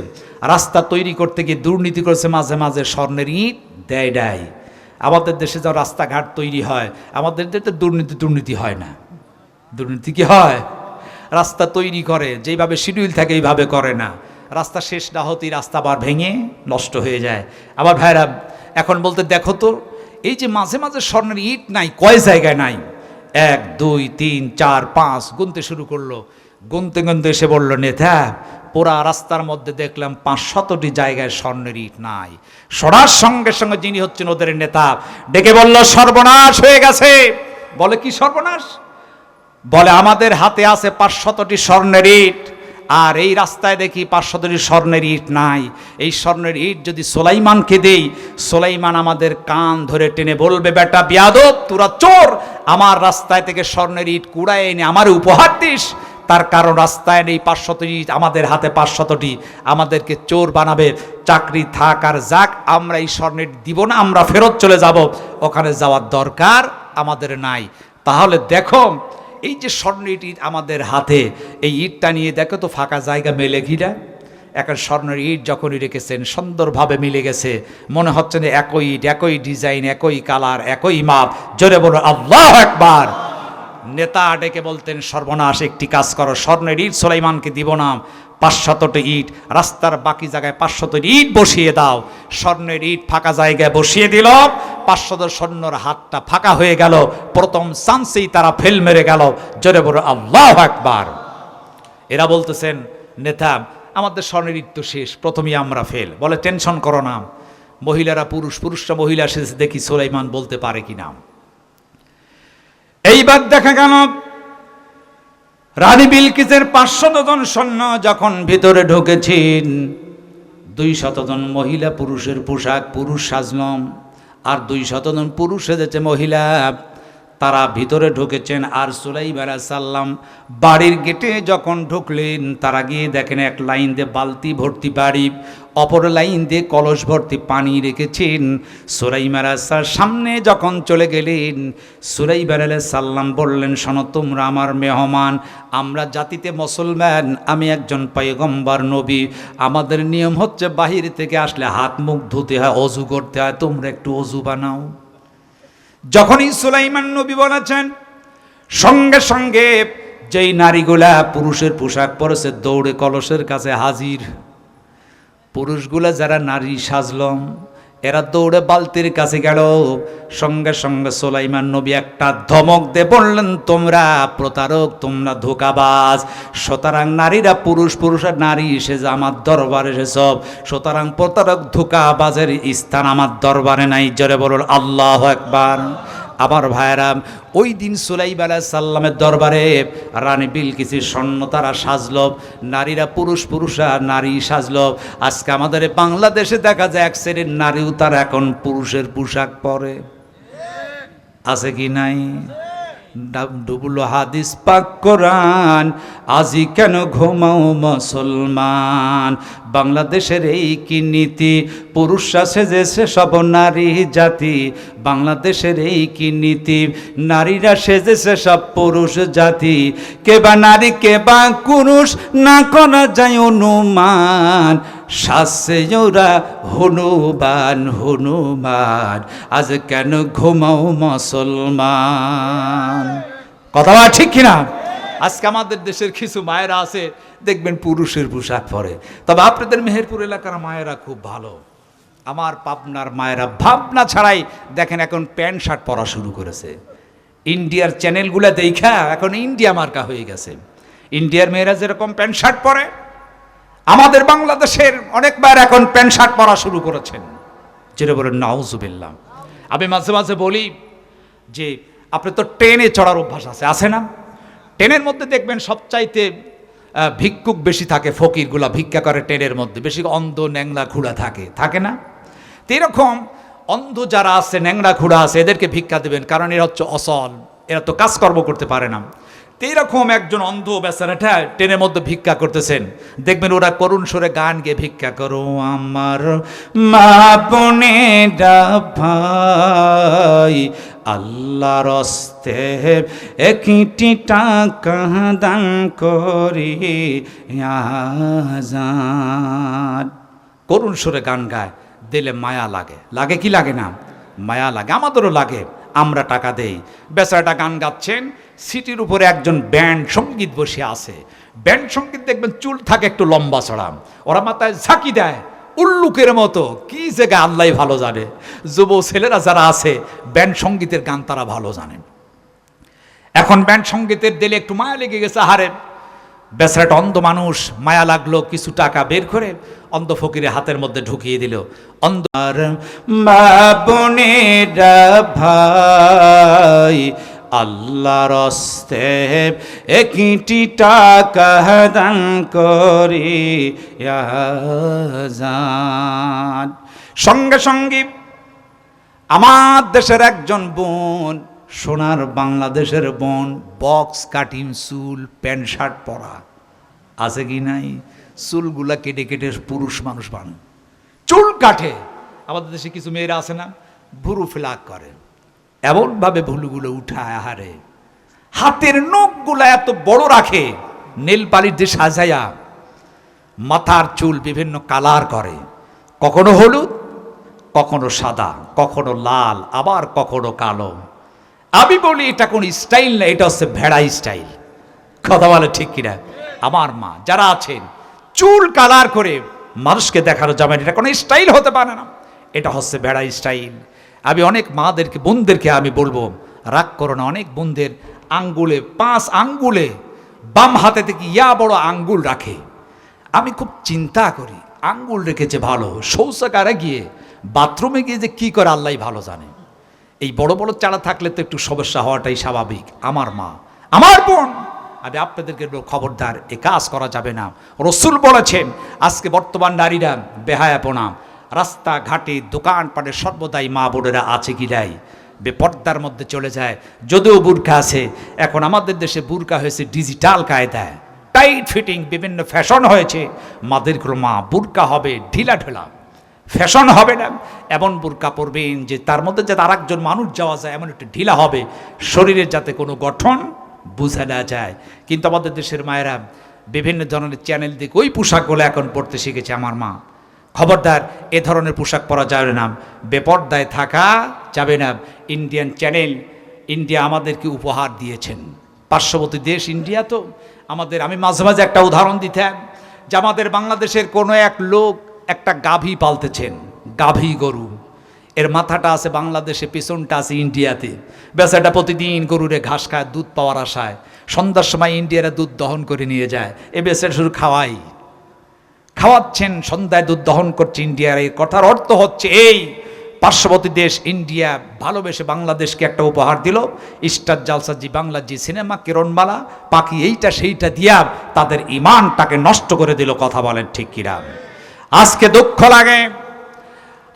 রাস্তা তৈরি করতে গিয়ে দুর্নীতি করেছে, মাঝে মাঝে স্বর্ণের ইট দেয়। আমাদের দেশে যা রাস্তাঘাট তৈরি হয়, আমাদের দেশে দুর্নীতি হয় না। দুর্নীতি কি হয়? রাস্তা তৈরি করে যেইভাবে শিডিউল থাকে এইভাবে করে না। রাস্তা শেষ না হতেই রাস্তা আবার ভেঙে নষ্ট হয়ে যায়। আবার ভাইরা এখন বলতে, দেখো তো এই যে মাঝে মাঝে স্বর্ণের ইট নাই, কয় জায়গায় নাই? 1 2 3 4 5 গুনতে শুরু করলো। গুনতে গুনতে এসে বলল, নেতা পুরা রাস্তার মধ্যে দেখলাম 500টি জায়গায় স্বর্ণের ইট নাই। সরার সঙ্গে সঙ্গে যিনি হচ্ছেন ওদের নেতা ডেকে বলল, সর্বনাশ হয়ে গেছে। বলে কি সর্বনাশ? বলে আমাদের হাতে আছে 500টি স্বর্ণের ইট, আর এই রাস্তায় দেখি 500টি স্বর্ণের ইট নাই। এই স্বর্ণের ইট যদি সুলাইমানকে দেই, সুলাইমান আমাদের কান ধরে টেনে বলবে, বেটা বিয়াদব, তোরা চোর, আমার রাস্তায় থেকে স্বর্ণের ইট কুড়ায় এনে আমার উপহার দিস। তার কারণ রাস্তায় নেই 500টি ইট, আমাদের হাতে 500টি, আমাদেরকে চোর বানাবে। চাকরি থাক আর যাক, আমরা এই স্বর্ণের দিব না, আমরা ফেরত চলে যাব, ওখানে যাওয়ার দরকার আমাদের নাই। তাহলে দেখো এই যে স্বর্ণের ইট আমাদের হাতে, এই ইটটা নিয়ে দেখো তো ফাঁকা জায়গা মেলে কিনা। এখন স্বর্ণের ইট যখনই রেখেছেন সুন্দরভাবে মিলে গেছে, মনে হচ্ছে যে একই ইট, একই ডিজাইন, একই কালার, একই মাপ। জোরে বলো আল্লাহু আকবার। নেতা ডেকে বলতেন, সর্বনাশ, একটি কাজ করো, স্বর্ণের ইট সুলাইমানকে দিব না, 500টি ইট রাস্তার বাকি জায়গায় 500টি ইট বসিয়ে দাও। স্বর্ণের ইট ফাঁকা জায়গায় বসিয়ে দিল, 500 সৈন্যর হাতটা ফাঁকা হয়ে গেল। প্রথম চান্সেই তারা ফেল মেরে গেল। জোরে বলো আল্লাহু আকবার। এরা বলতেছেন, নেতা আমাদের স্বর্ণের ইট তো শেষ, প্রথমেই আমরা ফেল। বলে টেনশন করো না, মহিলারা পুরুষরা মহিলা শেষে দেখি সুলাইমান বলতে পারে কি না। এইবার দেখা গেল রানী বিলকিসের 500 জন সৈন্য যখন ভিতরে ঢুকেছেন, 200 জন মহিলা পুরুষের পোশাক, পুরুষ সাজলম, আর 200 জন পুরুষ সেজেছে মহিলা, তারা ভিতরে ঢুকেছেন। আর সুলাইমান আলাইহিস সালাম বাড়ির গেটে যখন ঢুকলেন, তারা গিয়ে দেখেন এক লাইন দিয়ে বালতি ভর্তি পানি, অপর লাইন দিয়ে কলস ভর্তি পানি রেখেছেন। সুলাইমান আলাইহিস সালাম সামনে যখন চলে গেলেন, সুলাইমান আলাইহিস সালাম বললেন, শোনো তোমরা আমার মেহমান, আমরা জাতিতে মুসলমান, আমি একজন পয়গম্বর নবী, আমাদের নিয়ম হচ্ছে বাহির থেকে আসলে হাত মুখ ধুতে হয়, অজু করতে হয়, তোমরা একটু অজু বানাও। যখনই সুলাইমান নবী বলেছেন, সঙ্গে সঙ্গে যেই নারীগুলা পুরুষের পোশাক পরেছে দৌড়ে কলসের কাছে হাজির। পুরুষগুলা যারা নারী সাজলম, এরা দৌড়ে বালতির কাছে গেল। সঙ্গে সঙ্গে সুলাইমান নবী একটা ধমক দিয়ে বললেন, তোমরা প্রতারক, তোমরা ধোঁকাবাজ। সুতরাং নারীরা পুরুষ, পুরুষের নারী এসেছে আমার দরবারে এসেছ, সুতরাং প্রতারক ধোঁকাবাজের স্থান আমার দরবারে নাই। জোরে বলুন আল্লাহু আকবার। আমার ভাইয়েরা, ওই দিন সুলাইমান আলাইহিস সালামের দরবারে রানী বিলকিসের স্বর্ণ তারা সাজলো, নারীরা পুরুষ, পুরুষরা নারী সাজলো। আজকে আমাদের বাংলাদেশে দেখা যায় এক শ্রেণীর নারীও তারা এখন পুরুষের পোশাক পরে, আছে কি নাই? ডুবলো হাদিস পাক কোরআন, আজি কেন ঘুমাও মুসলমান। বাংলাদেশের এই কি নীতি, পুরুষরা সেজেছে সব নারী জাতি। বাংলাদেশের এই কি নীতি, নারীরা সেজেছে সব পুরুষ জাতি। কে বা নারী কে বা পুরুষ না করা যায় অনুমান, শাসে ওরা হনুমান হনুমান, আজ কেন ঘুমাও মুসলমান। কথা বলা ঠিক কিনা? আজকে আমাদের দেশের কিছু মায়েরা আছে, দেখবেন পুরুষের পোশাক পরে। তবে আপনাদের মেহেরপুর এলাকার মায়েরা খুব ভালো। আমার পাবনার মায়েরা ভাবনা ছাড়াই দেখেন এখন প্যান্ট শার্ট পরা শুরু করেছে। ইন্ডিয়ার চ্যানেলগুলো দেখা এখন ইন্ডিয়া মার্কা হয়ে গেছে। ইন্ডিয়ার মেয়েরা যেরকম প্যান্ট শার্ট পরে, আমাদের বাংলাদেশের অনেক মায়েরা এখন প্যান্ট শার্ট পরা শুরু করেছেন। যেটা বলেন নাউজুবিল্লাহ। আমি মাঝে মাঝে বলি যে আপনি তো ট্রেনে চড়ার অভ্যাস আছে না? ট্রেনের মধ্যে দেখবেন সবচাইতে ভিক্ষুক বেশি থাকে, ফকিরগুলা ভিক্ষা করে ট্রেনের মধ্যে, বেশি অন্ধ ন্যাংলা খুঁড়া থাকে না? তো এরকম অন্ধ যারা আছে, ন্যাংরা খুঁড়া আছে, এদেরকে ভিক্ষা দেবেন, কারণ এরা হচ্ছে অসল, এরা তো কাজকর্ম করতে পারে না। তো এইরকম একজন অন্ধ বেচারাটা ট্রেনের মধ্যে ভিক্ষা করতেছেন, দেখবেন ওরা করুণ সুরে গান গেয়ে ভিক্ষা করো আমার মা বোনেরা ভাই, আল্লাহর হস্তে একটি টাকা দান করি আজান। করুণ সুরে গান গায়, দিলে মায়া লাগে। লাগে কি লাগে না? মায়া লাগে, আমাদেরও লাগে। আমরা টাকা দেই। বেচারাটা গান গাচ্ছেন, সিটির উপরে একজন ব্যান্ড সঙ্গীত বসে আছে। ব্যান্ড সঙ্গীত দেখবেন চুল থাকে একটু লম্বা চড়া, ওরা মাথায় ঝাঁকি দেয় উল্লুকের মতো, কি জায়গা আল্লাহ ভালো জানে। যুব ছেলেরা যারা আছে ব্যান্ড সঙ্গীতের গান তারা ভালো জানেন। এখন ব্যান্ড সঙ্গীতের দিলে একটু মায়া লেগে গেছে, হারে বেচারাটা অন্ধ মানুষ, মায়া লাগলো, কিছু টাকা বের করে অন্ধ ফকিরের হাতের মধ্যে ঢুকিয়ে দিল। অন্ধ মা বোনেরা ভাই, আল্লাহর হস্তে একটি টাকা দান করি আজান। সঙ্গে সঙ্গে আমার দেশের একজন বোন, সোনার বাংলাদেশের বোন, বক্স কাটিং চুল, প্যান্ট শার্ট পরা, আছে কি নাই? চুলগুলা কেটে কেটে পুরুষ মানুষ বান চুল কাটে। আমাদের দেশে কিছু মেয়েরা আছে না, ভুরু ফ্লাক করে, এমনভাবে ভুলুগুলো উঠায়, আহারে হাতের নখগুলা এত বড় রাখে, নেল পালিশ দিয়ে সাজায়া, মাথার চুল বিভিন্ন কালার করে, কখনো হলুদ, কখনো সাদা, কখনো লাল, আবার কখনো কালো। আমি বলি এটা কোন স্টাইল না, এটা হচ্ছে ভেড়া স্টাইল। কথা বলে ঠিক কিনা? আমার মা যারা আছেন চুল কালার করে মানুষকে দেখানো যাবে না, এটা কোনো স্টাইল হতে পারে না, এটা হচ্ছে ভেড়া স্টাইল। আমি অনেক মাদেরকে, বোনদেরকে আমি বলবো, রাগ করো না। অনেক বোনদের আঙ্গুলে, 5 আঙ্গুলে বাম হাতে থেকে ইয়া বড় আঙ্গুল রাখে। আমি খুব চিন্তা করি, আঙ্গুল রেখেছে ভালো, শৌচাগারে গিয়ে বাথরুমে গিয়ে যে কি করে আল্লাহ ভালো জানে। এই বড় বড় চারা থাকলে তো একটু সমস্যা হওয়াটাই স্বাভাবিক। আমার মা, আমার বোন আমি আপনাদেরকে খবরদার এ কাজ করা যাবে না। রসুল বলেছেন আজকে বর্তমান নারীরা বেহায়াপনা, রাস্তাঘাটে দোকানপাটে সর্বদাই মা বোনেরা আছে কি নাই বেপর্দার মধ্যে চলে যায়। যদিও বুরকা আছে, এখন আমাদের দেশে বুরকা হয়েছে ডিজিটাল কায়দায়, টাইট ফিটিং, বিভিন্ন ফ্যাশন হয়েছে। মাদের মা বুরকা হবে ঢিলা ঢোলা, ফ্যাশন হবে না, এমন বুরকা পরবেন যে তার মধ্যে যাতে আর একজন মানুষ যাওয়া যায়, এমন একটু ঢিলা হবে, শরীরের যাতে কোনো গঠন বোঝা না যায়। কিন্তু আমাদের দেশের মায়েরা বিভিন্ন ধরনের চ্যানেল দিকে ওই পোশাকগুলো এখন পরতে শিখেছে। আমার মা, খবরদার এ ধরনের পোশাক পরা যাবে না, বেপর্দায় থাকা যাবে না। ইন্ডিয়ান চ্যানেল, ইন্ডিয়া আমাদেরকে উপহার দিয়েছেন, পার্শ্ববর্তী দেশ ইন্ডিয়া তো আমাদের। আমি মাঝে মাঝে একটা উদাহরণ দিতাম যে আমাদের বাংলাদেশের কোনো এক লোক একটা গাভী পালতেছেন, গাভী গরু, এর মাথাটা আছে বাংলাদেশে, পেছনটা আছে ইন্ডিয়াতে। বেচাটা প্রতিদিন গরুরে ঘাস খায় দুধ পাওয়ার আশায়, সন্ধ্যার সময় ইন্ডিয়ারা দুধ দহন করে নিয়ে যায়, এ বেচারা শুধু খাওয়াচ্ছেন, সন্ধ্যায় দুধ দহন করছে ইন্ডিয়ার। এই কথার অর্থ হচ্ছে এই পার্শ্ববর্তী দেশ ইন্ডিয়া ভালোবেসে বাংলাদেশকে একটা উপহার দিল, স্টার জালসাজি, বাংলা জি সিনেমা, কিরণমালা, পাখি, এইটা সেইটা দিয়া তাদের ইমানটাকে নষ্ট করে দিল। কথা বলেন ঠিক কিনা? আজকে দুঃখ লাগে,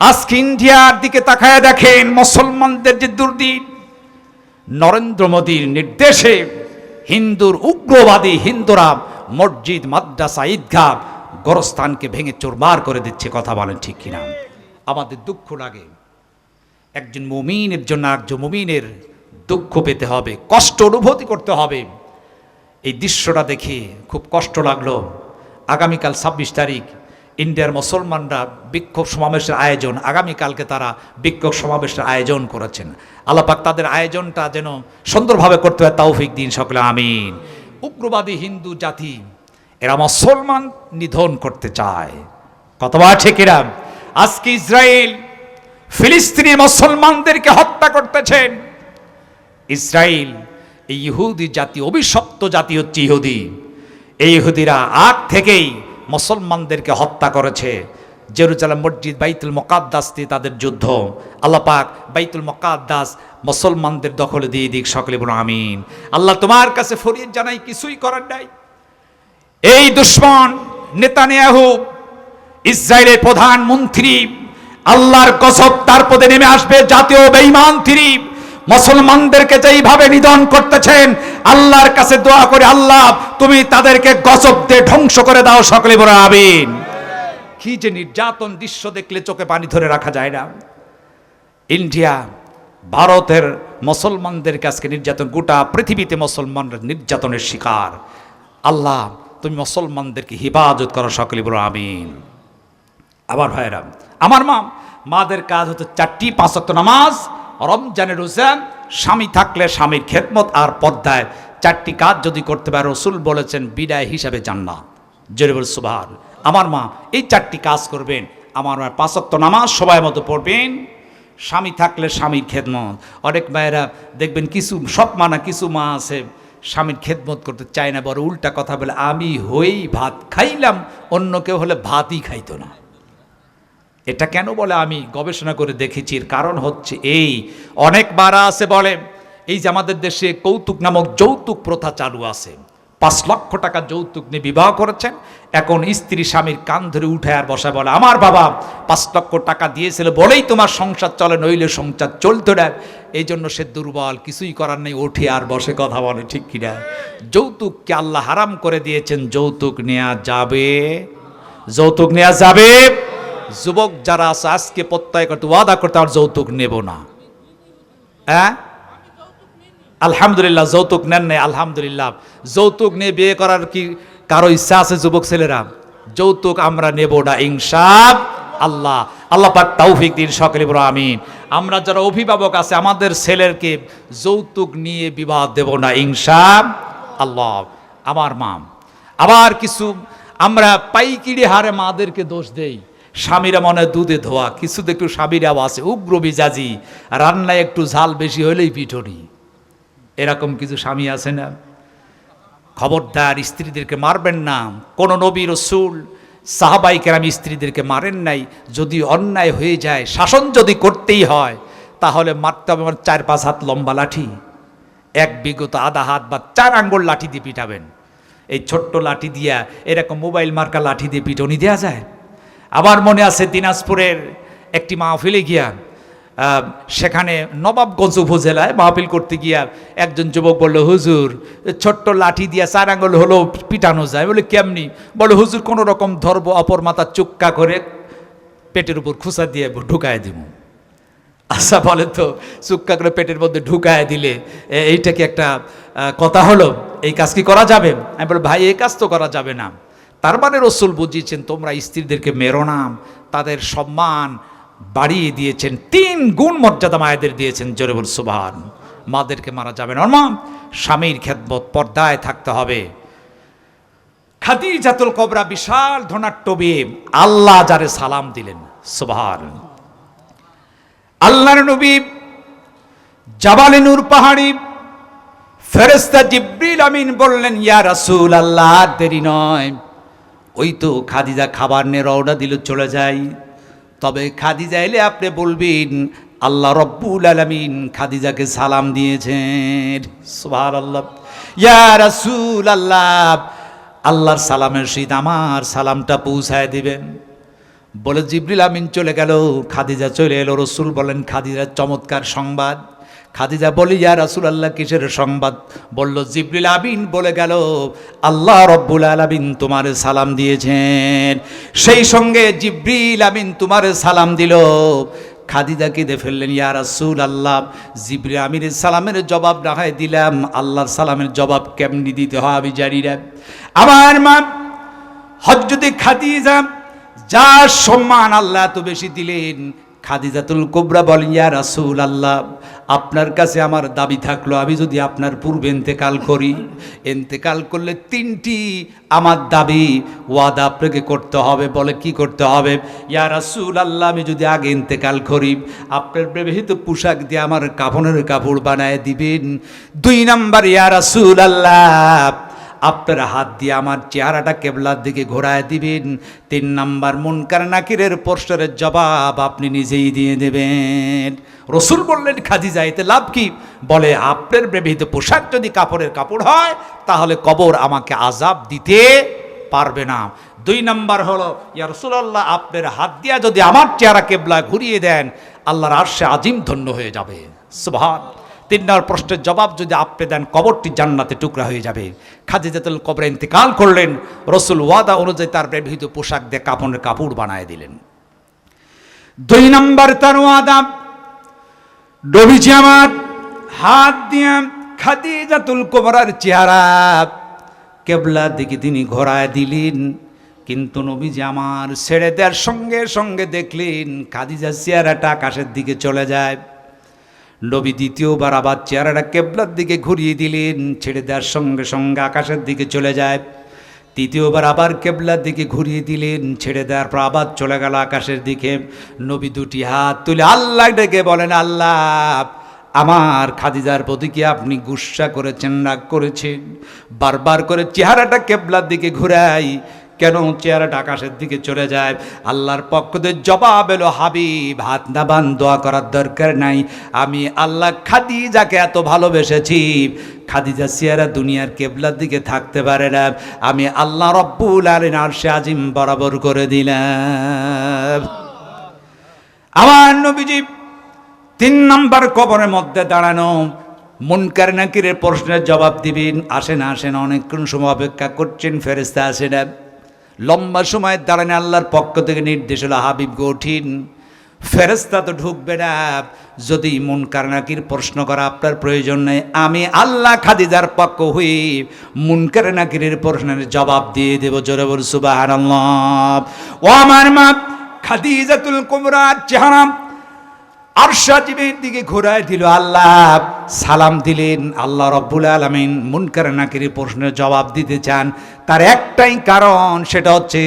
আজকে ইন্ডিয়ার দিকে তাকায় দেখেন মুসলমানদের যে দুর্দিন। নরেন্দ্র মোদীর নির্দেশে হিন্দুর উগ্রবাদী হিন্দুরা মসজিদ, মাদ্রাসা, ঈদগাহ, গোরস্থানকে ভেঙে চুরমার করে দিচ্ছে। কথা বলেন ঠিক কিনা? আমাদের দুঃখ লাগে। একজন মুমিনের জন্য একজন মুমিনের দুঃখ পেতে হবে, কষ্ট অনুভূতি করতে হবে। এই দৃশ্যটা দেখে খুব কষ্ট লাগলো। আগামীকাল 26 তারিখ ইন্ডিয়ার মুসলমানরা বিক্ষোভ সমাবেশের আয়োজন, আগামীকালকে তারা বিক্ষোভ সমাবেশের আয়োজন করেছেন। আল্লাহ পাক তাদের আয়োজনটা যেন সুন্দরভাবে করতে হয়, তৌফিক দিন সকলে, আমিন। উগ্রবাদী হিন্দু জাতি এরা মুসলমান নিধন করতে চায়। কতবার ঠিক এরা? আজকে ইসরায়েল ফিলিস্তিনি মুসলমানদেরকে হত্যা করতেছেন। ইসরায়েল, এই ইহুদি জাতি, অভিশপ্ত জাতি হচ্ছে ইহুদি। এই ইহুদিরা আগ থেকেই মুসলমানদেরকে হত্যা করেছে। জেরুজালেম মসজিদ, বাইতুল মুকাদ্দাস দিয়ে তাদের যুদ্ধ। আল্লাহ পাক বাইতুল মুকাদ্দাস মুসলমানদের দখলে দিয়ে দিক, সকলে বলো আমিন। আল্লাহ তোমার কাছে ফরিয়াদ জানাই, কিছুই করার নাই। এই দুশমন নেতানিয়াহু, ইসরায়েলের প্রধানমন্ত্রী, আল্লাহর গজব তার পদে নেমে আসবে। জাতীয় বেঈমান তিনি মুসলমানদেরকে যেইভাবে নিধন করতেছেন, আল্লাহর কাছে দোয়া করে, আল্লাহ তুমি তাদেরকে গজব দিয়ে ধ্বংস করে দাও, সকলে বলে আমিন। কি যে নির্যাতন দৃশ্য দেখলে চোখে পানি ধরে রাখা যায় না। ইন্ডিয়া, ভারতের মুসলমানদের কাছে নির্যাতন, গোটা পৃথিবীতে মুসলমানরা নির্যাতনের শিকার। আল্লাহ তুমি মুসলমানদেরকে হিফাজত করো, সকলে বলো আমিন। আবার ভাইরা আমার, মাদের কাজ হচ্ছে 4টি 5 ওয়াক্ত নামাজ, রমজানের রোজা, স্বামী থাকলে স্বামীর খেদমত, আর পর্দায় 4টি কাজ যদি করতে পারে, রসুল বলেছেন বিদায় হিসাবে জান্নাত। জোরে বল সুবহান। আমার মা এই 4টি কাজ করবেন। আমার মা 5 ওয়াক্ত নামাজ সময় মতো পড়বেন, স্বামী থাকলে স্বামীর খেদমত। অনেক মায়েরা দেখবেন কিছু সব মানা, কিছু মা আছে স্বামীর খেদমত করতে চায় না, বড় উল্টা কথা বলে, আমি হয়েই ভাত খাইলাম, অন্য কেউ হলে ভাতই খাইতো না। এটা কেন বলে আমি গবেষণা করে দেখেছি। এর কারণ হচ্ছে এই, অনেক মারা আছে বলে এই যে আমাদের দেশে কৌতুক নামক যৌতুক প্রথা চালু আছে। 5 লক্ষ টাকা যৌতুক নিয়ে বিবাহ করেছেন, এখন স্ত্রী স্বামীর কান ধরে উঠে আর বসা বলে, আমার বাবা 5 লক্ষ টাকা দিয়েছিল বলেই তোমার সংসার চলে, নইলে সংসার চলতো না। এই জন্য সে দুর্বল, কিছুই করার নেই, ওঠে আর বসে। কথা বলে ঠিক কিনা? যৌতুককে আল্লাহ হারাম করে দিয়েছেন। যৌতুক নেওয়া যাবে, যৌতুক নেওয়া যাবে। যুবক যারা আছে আজকে প্রত্যয় করতে, ওয়াদা করতে, আর যৌতুক নেব না। হ্যাঁ, আলহামদুলিল্লাহ যৌতুক নেন নাই, আলহামদুলিল্লাহ। যৌতুক নিয়ে বিয়ে করার কি কারো ইচ্ছা আছে যুবক ছেলেরা? যৌতুক আমরা নেব না ইনশাআল্লাহ। আল্লাহ পাক তৌফিক দিন, সকলে বলো আমিন। আমরা যারা অভিভাবক আছে, আমাদের ছেলেরকে যৌতুক নিয়ে বিবাহ দেব না ইনশাআল্লাহ। আমার মা, আবার কিছু আমরা পাইকিরি হারে মাদেরকে দোষ দেই। স্বামীরা মনে দুধে ধোয়া, কিছু একটু স্বামীরাও আছে উগ্র মিজাজি, রান্নায় একটু ঝাল বেশি হলেই পিঠনি। এরকম কিছু স্বামী আছে না? খবরদার, স্ত্রীদেরকে মারবেন না। কোন নবী রসুল সাহাবাই কেরাম স্ত্রীদেরকে মারেন নাই। যদি অন্যায় হয়ে যায়, শাসন যদি করতেই হয়, তাহলে মারতে হবে 4-5 হাত লম্বা লাঠি। এক বিগত আধা হাত বা 4 আঙ্গুল লাঠি দিয়ে পিটাবেন। এই ছোট্ট লাঠি দিয়া এরকম মোবাইল মার্কা লাঠি দিয়ে পিটনি দেওয়া যায়? আমার মনে আছে দিনাজপুরের একটি মাহফিলে গিয়া, সেখানে নবাবগঞ্জ উপজেলায় মাহফিল করতে গিয়া একজন যুবক বলল, হুজুর ছোট্ট লাঠি দিয়া 4 আঙ্গুল হলো পিটানো যায়। বলে কেমনি? বলে হুজুর কোনো রকম ধরবো, অপর মাথা চুক্কা করে পেটের উপর খুসা দিয়ে ঢুকায় দিব। আচ্ছা বলে তো, চুক্কা করে পেটের মধ্যে ঢুকায় দিলে এইটা কি একটা কথা হলো? এই কাজ কি করা যাবে? আমি বলি ভাই এই কাজ তো করা যাবে না। তার মানে রসুল বুঝিয়েছেন তোমরা স্ত্রীদেরকে মেরো না, তাদের সম্মান বাড়িয়ে দিয়েছেন, 3 গুণ মর্যাদা মায়েদের দিয়েছেন। জোরে বল সুবহান। মাদেরকে মারা যাবে না। মা স্বামীর খেদমত, পর্দায় থাকতে হবে। খাদিজাতুল কুবরা বিশাল ধনাঢ্য বিয়ে, আল্লাহ যারে সালাম দিলেন, সুবহান। আল্লাহর নবী জাবালে নূর পাহাড়ি, ফেরেশতা জিবরিল আমিন বললেন, ইয়া রাসূলুল্লাহ দেরি নয়, ওই তো খাদিজা খাবার নিয়ে রওনা দিল, চলে যাই। তবে খাদিজা এলে আপনি বলবেন আল্লাহ রব্বুল আলামিন খাদিজাকে সালাম দিয়েছেন। সুবহানাল্লাহ। ইয়া রাসূলুল্লাহ, আল্লাহর সালামের সহিত আমার সালামটা পৌঁছায় দিবেন। বলে জিবরিল আমিন চলে গেল, খাদিজা চলে এলো। রসুল বলেন খাদিজার চমৎকার সংবাদ। খাদিজা বলি, ইয়া রাসূলুল্লাহ কিসের সংবাদ? বলল জিবরিল আমিন বলে গেল আল্লাহ রব্বুল আলামিন তোমারে সালাম দিয়েছেন। সেই সঙ্গে জিবরিল আমিন তোমারে সালাম দিল। খাদিজা কেঁদে ফেললেন, ইয়া রাসূলুল্লাহ জিবরিল আমিনের সালামের জবাব না হয় দিলাম, আল্লাহর সালামের জবাব কেমনি দিতে হয় আমি জানি না। আমার মা হযরতে খাদিজা, যার সম্মান আল্লাহ এত বেশি দিলেন, খাদিজাতুল কুবরা বলেন, ইয়া রাসূলুল্লাহ আপনার কাছে আমার দাবি থাকলো, আমি যদি আপনার পূর্বে ইন্তেকাল করি, ইন্তেকাল করলে 3টি আমার দাবি ওয়াদা আপনাকে করতে হবে। বলে কি করতে হবে? ইয়া রাসূলুল্লাহ আমি যদি আগে ইন্তেকাল করি, আপনার ব্যবহৃত পোশাক দিয়ে আমার কাফনের কাপড় বানায় দিবেন। 2 নাম্বার, ইয়া রাসূলুল্লাহ আপনার হাত দিয়ে আমার চেহারাটা কেবলার দিকে ঘোরায় দিবেন। 3 নাম্বার, মুনকার নাকিরের প্রশ্নের জবাব আপনি নিজেই দিয়ে দেবেন। রসুল বললেন খাদিজা এতে লাভ কি? বলে আপনার ব্যবহৃত পোশাক যদি কাপড়ের কাপড় হয় তাহলে কবর আমাকে আযাব দিতে পারবে না। 2 নাম্বার হলো, ইয়া রাসূলুল্লাহ আপনার হাত দিয়া যদি আমার চেহারা কেবলা ঘুরিয়ে দেন, আল্লাহর আরশে আজিম ধন্য হয়ে যাবে। সুবহান। 3 নম্বর প্রশ্নের জবাব যদি আপনি দেন, কবরটি জান্নাতে টুকরা হয়ে যাবে। খাদিজাতুল কুবরা ইন্তেকাল করলেন, রসুল ওয়াদা অনুযায়ী তার ব্যবহৃত পোশাক দিয়ে কাফনের কাপড় বানায় দিলেন। 2 নম্বর তার ওয়াদা, নবীজি আমার হাত দিয়ে খাদিজাতুল কুবরার চেহারা কেবলার দিকে তিনি ঘোরায় দিলেন। কিন্তু নবীজি আমার ছেড়ে দেওয়ার সঙ্গে সঙ্গে দেখলেন খাদিজার চেহারাটা আকাশের দিকে চলে যায়। নবী দ্বিতীয়বার আবার চেহারাটা কেবলার দিকে ঘুরিয়ে দিলেন, ছেড়ে দেওয়ার সঙ্গে সঙ্গে আকাশের দিকে চলে যায়। তৃতীয়বার আবার কেবলার দিকে ঘুরিয়ে দিলেন, ছেড়ে দেওয়ার পর আবার চলে গেল আকাশের দিকে। নবী 2টি হাত তুলে আল্লাহ ডেকে বলেন, আল্লাহ আমার খাদিজার প্রতি কি আপনি গুসা করেছেন, রাগ করেছেন? বারবার করে চেহারাটা কেবলার দিকে ঘুরাই, কেন চেহারাটা আকাশের দিকে চলে যায়? আল্লাহর পক্ষ থেকে জবাব এলো, হাবিব হাত না বান দোয়া করার দরকার নাই, আমি আল্লাহ খাদিজাকে এত ভালোবেসেছি, খাদিজা চেহারা দুনিয়ার কেবলার দিকে থাকতে পারে না, আমি আল্লাহ রব্বুল আলামিন আরশে আজিম বরাবর করে দিলাম। আমার নবীজি 3 নম্বর কবরের মধ্যে দাঁড়ানো, মুনকার নাকিরের প্রশ্নের জবাব দিবেন। আসেন আসেন, অনেকক্ষণ সময় অপেক্ষা করছেন, ফেরেশতা আসে না। লম্বা সময় দাঁড়ানো, আল্লাহর পক্ষ থেকে নির্দেশ হলো, হাবিব গো উঠিন। ফেরেশতা তো ঢুকবে না, যদি মুনকার নাকির প্রশ্ন করা আপনার প্রয়োজন নেই, আমি আল্লাহ খাদিজার পক্ষ হয়ে মুনকার নাকিরের প্রশ্নের জবাব দিয়ে দেব। জোরে বল সুবহানাল্লাহ। ও আমার মা খাদিজাতুল কুবরার চেহারা আরশ আজিমের দিকে ঘোরায় দিল, আল্লাহ সালাম দিলেন। আল্লাহ রব্বুল আলামিন মুনকার নাকিরের প্রশ্নের জবাব দিতে চান, তার একটাই কারণ, সেটা হচ্ছে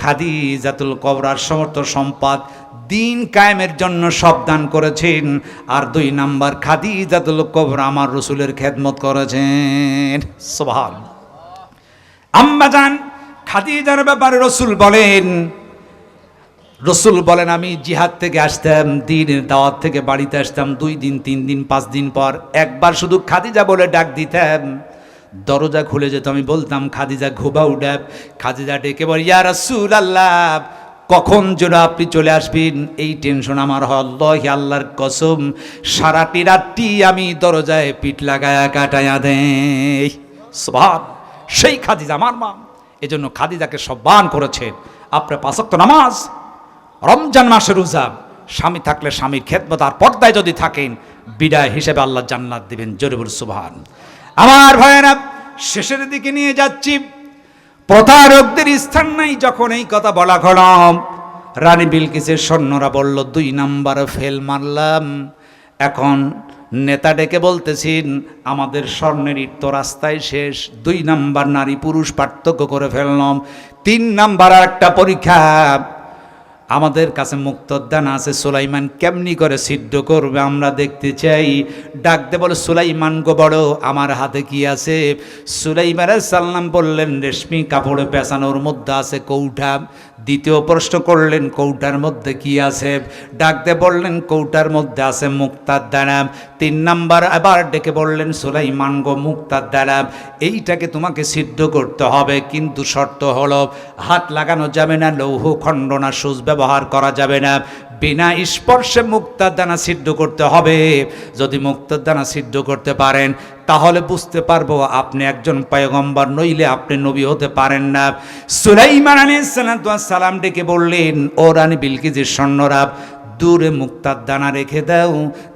খাদিজাতুল কুবরার সমস্ত সম্পদ দিন কায়েমের জন্য সব দান করেছেন। আর 2 নাম্বার, খাদিজাতুল কুবরা আমার রসুলের খেদমত করেছেন। সুবহানাল্লাহ। আম্মা জান খাদিজার ব্যাপারে রসুল বলেন, রসুল বলেন আমি জিহাদ থেকে আসতাম, দিনের দাওয়াত থেকে বাড়িতে আসতাম 2 দিন 3 দিন 5 দিন পর একবার শুধু খাদিজা বলে ডাক দিতাম, দরজা খুলে যেত, আমি বলতাম খাদিজা ঘুবা উঠাব, খাদিজা ডেকে বল ইয়া রাসূলুল্লাহ কখন যেন আপনি চলে আসবেন, এই টেনশন আমার হয়, আল্লাহি আল্লাহর কসম সারাটি রাতটি আমি দরজায় পিঠ লাগায়া কাটায়া দেই। সুবহান, সেই খাদিজা আমার মা। এজন্য খাদিজাকে সম্মান করেছেন। আপনার 5 ওয়াক্ত নামাজ, রমজান মাসের রোজা, স্বামী থাকলে স্বামীর খেদমত আর পর্দায় যদি থাকেন বিদায় হিসেবে আল্লাহ জান্নাত দিবেন। জোরে বলুন সুবহান। আমার ভাইয়েরা শেষের দিকে নিয়ে যাচ্ছি, প্রতারকদের স্থান নাই। যখন এই কথা বলা হলাম, রানী বিলকিসের সৈন্যরা বলল 2 নাম্বার ফেল মারলাম। এখন নেতা ডেকে বলতেছেন আমাদের স্বর্ণের ইট তো রাস্তায় শেষ, 2 নাম্বার নারী পুরুষ পার্থক্য করে ফেললাম। 3 নাম্বার আর একটা পরীক্ষা, আমাদের কাছে মুক্তদান আছে, সুলাইমান কেমনি করে সিদ্ধ করবে আমরা দেখতে চাই। ডাকতে বলে সুলাইমান গো বড়, আমার হাতে কি আছে? সুলাইমান আলাইহিস সালাম বললেন রেশমি কাপড়ে পেঁচানোর মধ্যে আছে কৌটা। দ্বিতীয় প্রশ্ন করলেন কৌটার মধ্যে কি আছে? ডাকতে বললেন কৌটার মধ্যে আছে মুক্তার দানা। 3 নাম্বার আবার ডেকে বললেন সুলাইমান গো মুক্তার দানা এইটাকে তোমাকে সিদ্ধ করতে হবে, কিন্তু শর্ত হলো হাত লাগানো যাবে না, লৌহ খণ্ড না সুচ ব্যবহার করা যাবে না, বিনা স্পর্শে মুক্তার দানা সিদ্ধ করতে হবে। যদি মুক্তার দানা সিদ্ধ করতে পারেন তাহলে বুঝতে পারবো আপনি একজন পয়গম্বর, নইলে আপনি নবী হতে পারেন না। সুলাইমান আলাইহিস সালাম ডেকে বললেন ও রানী বিলকিসের সৈন্যরা দূরে মুক্তার দানা রেখে দাও,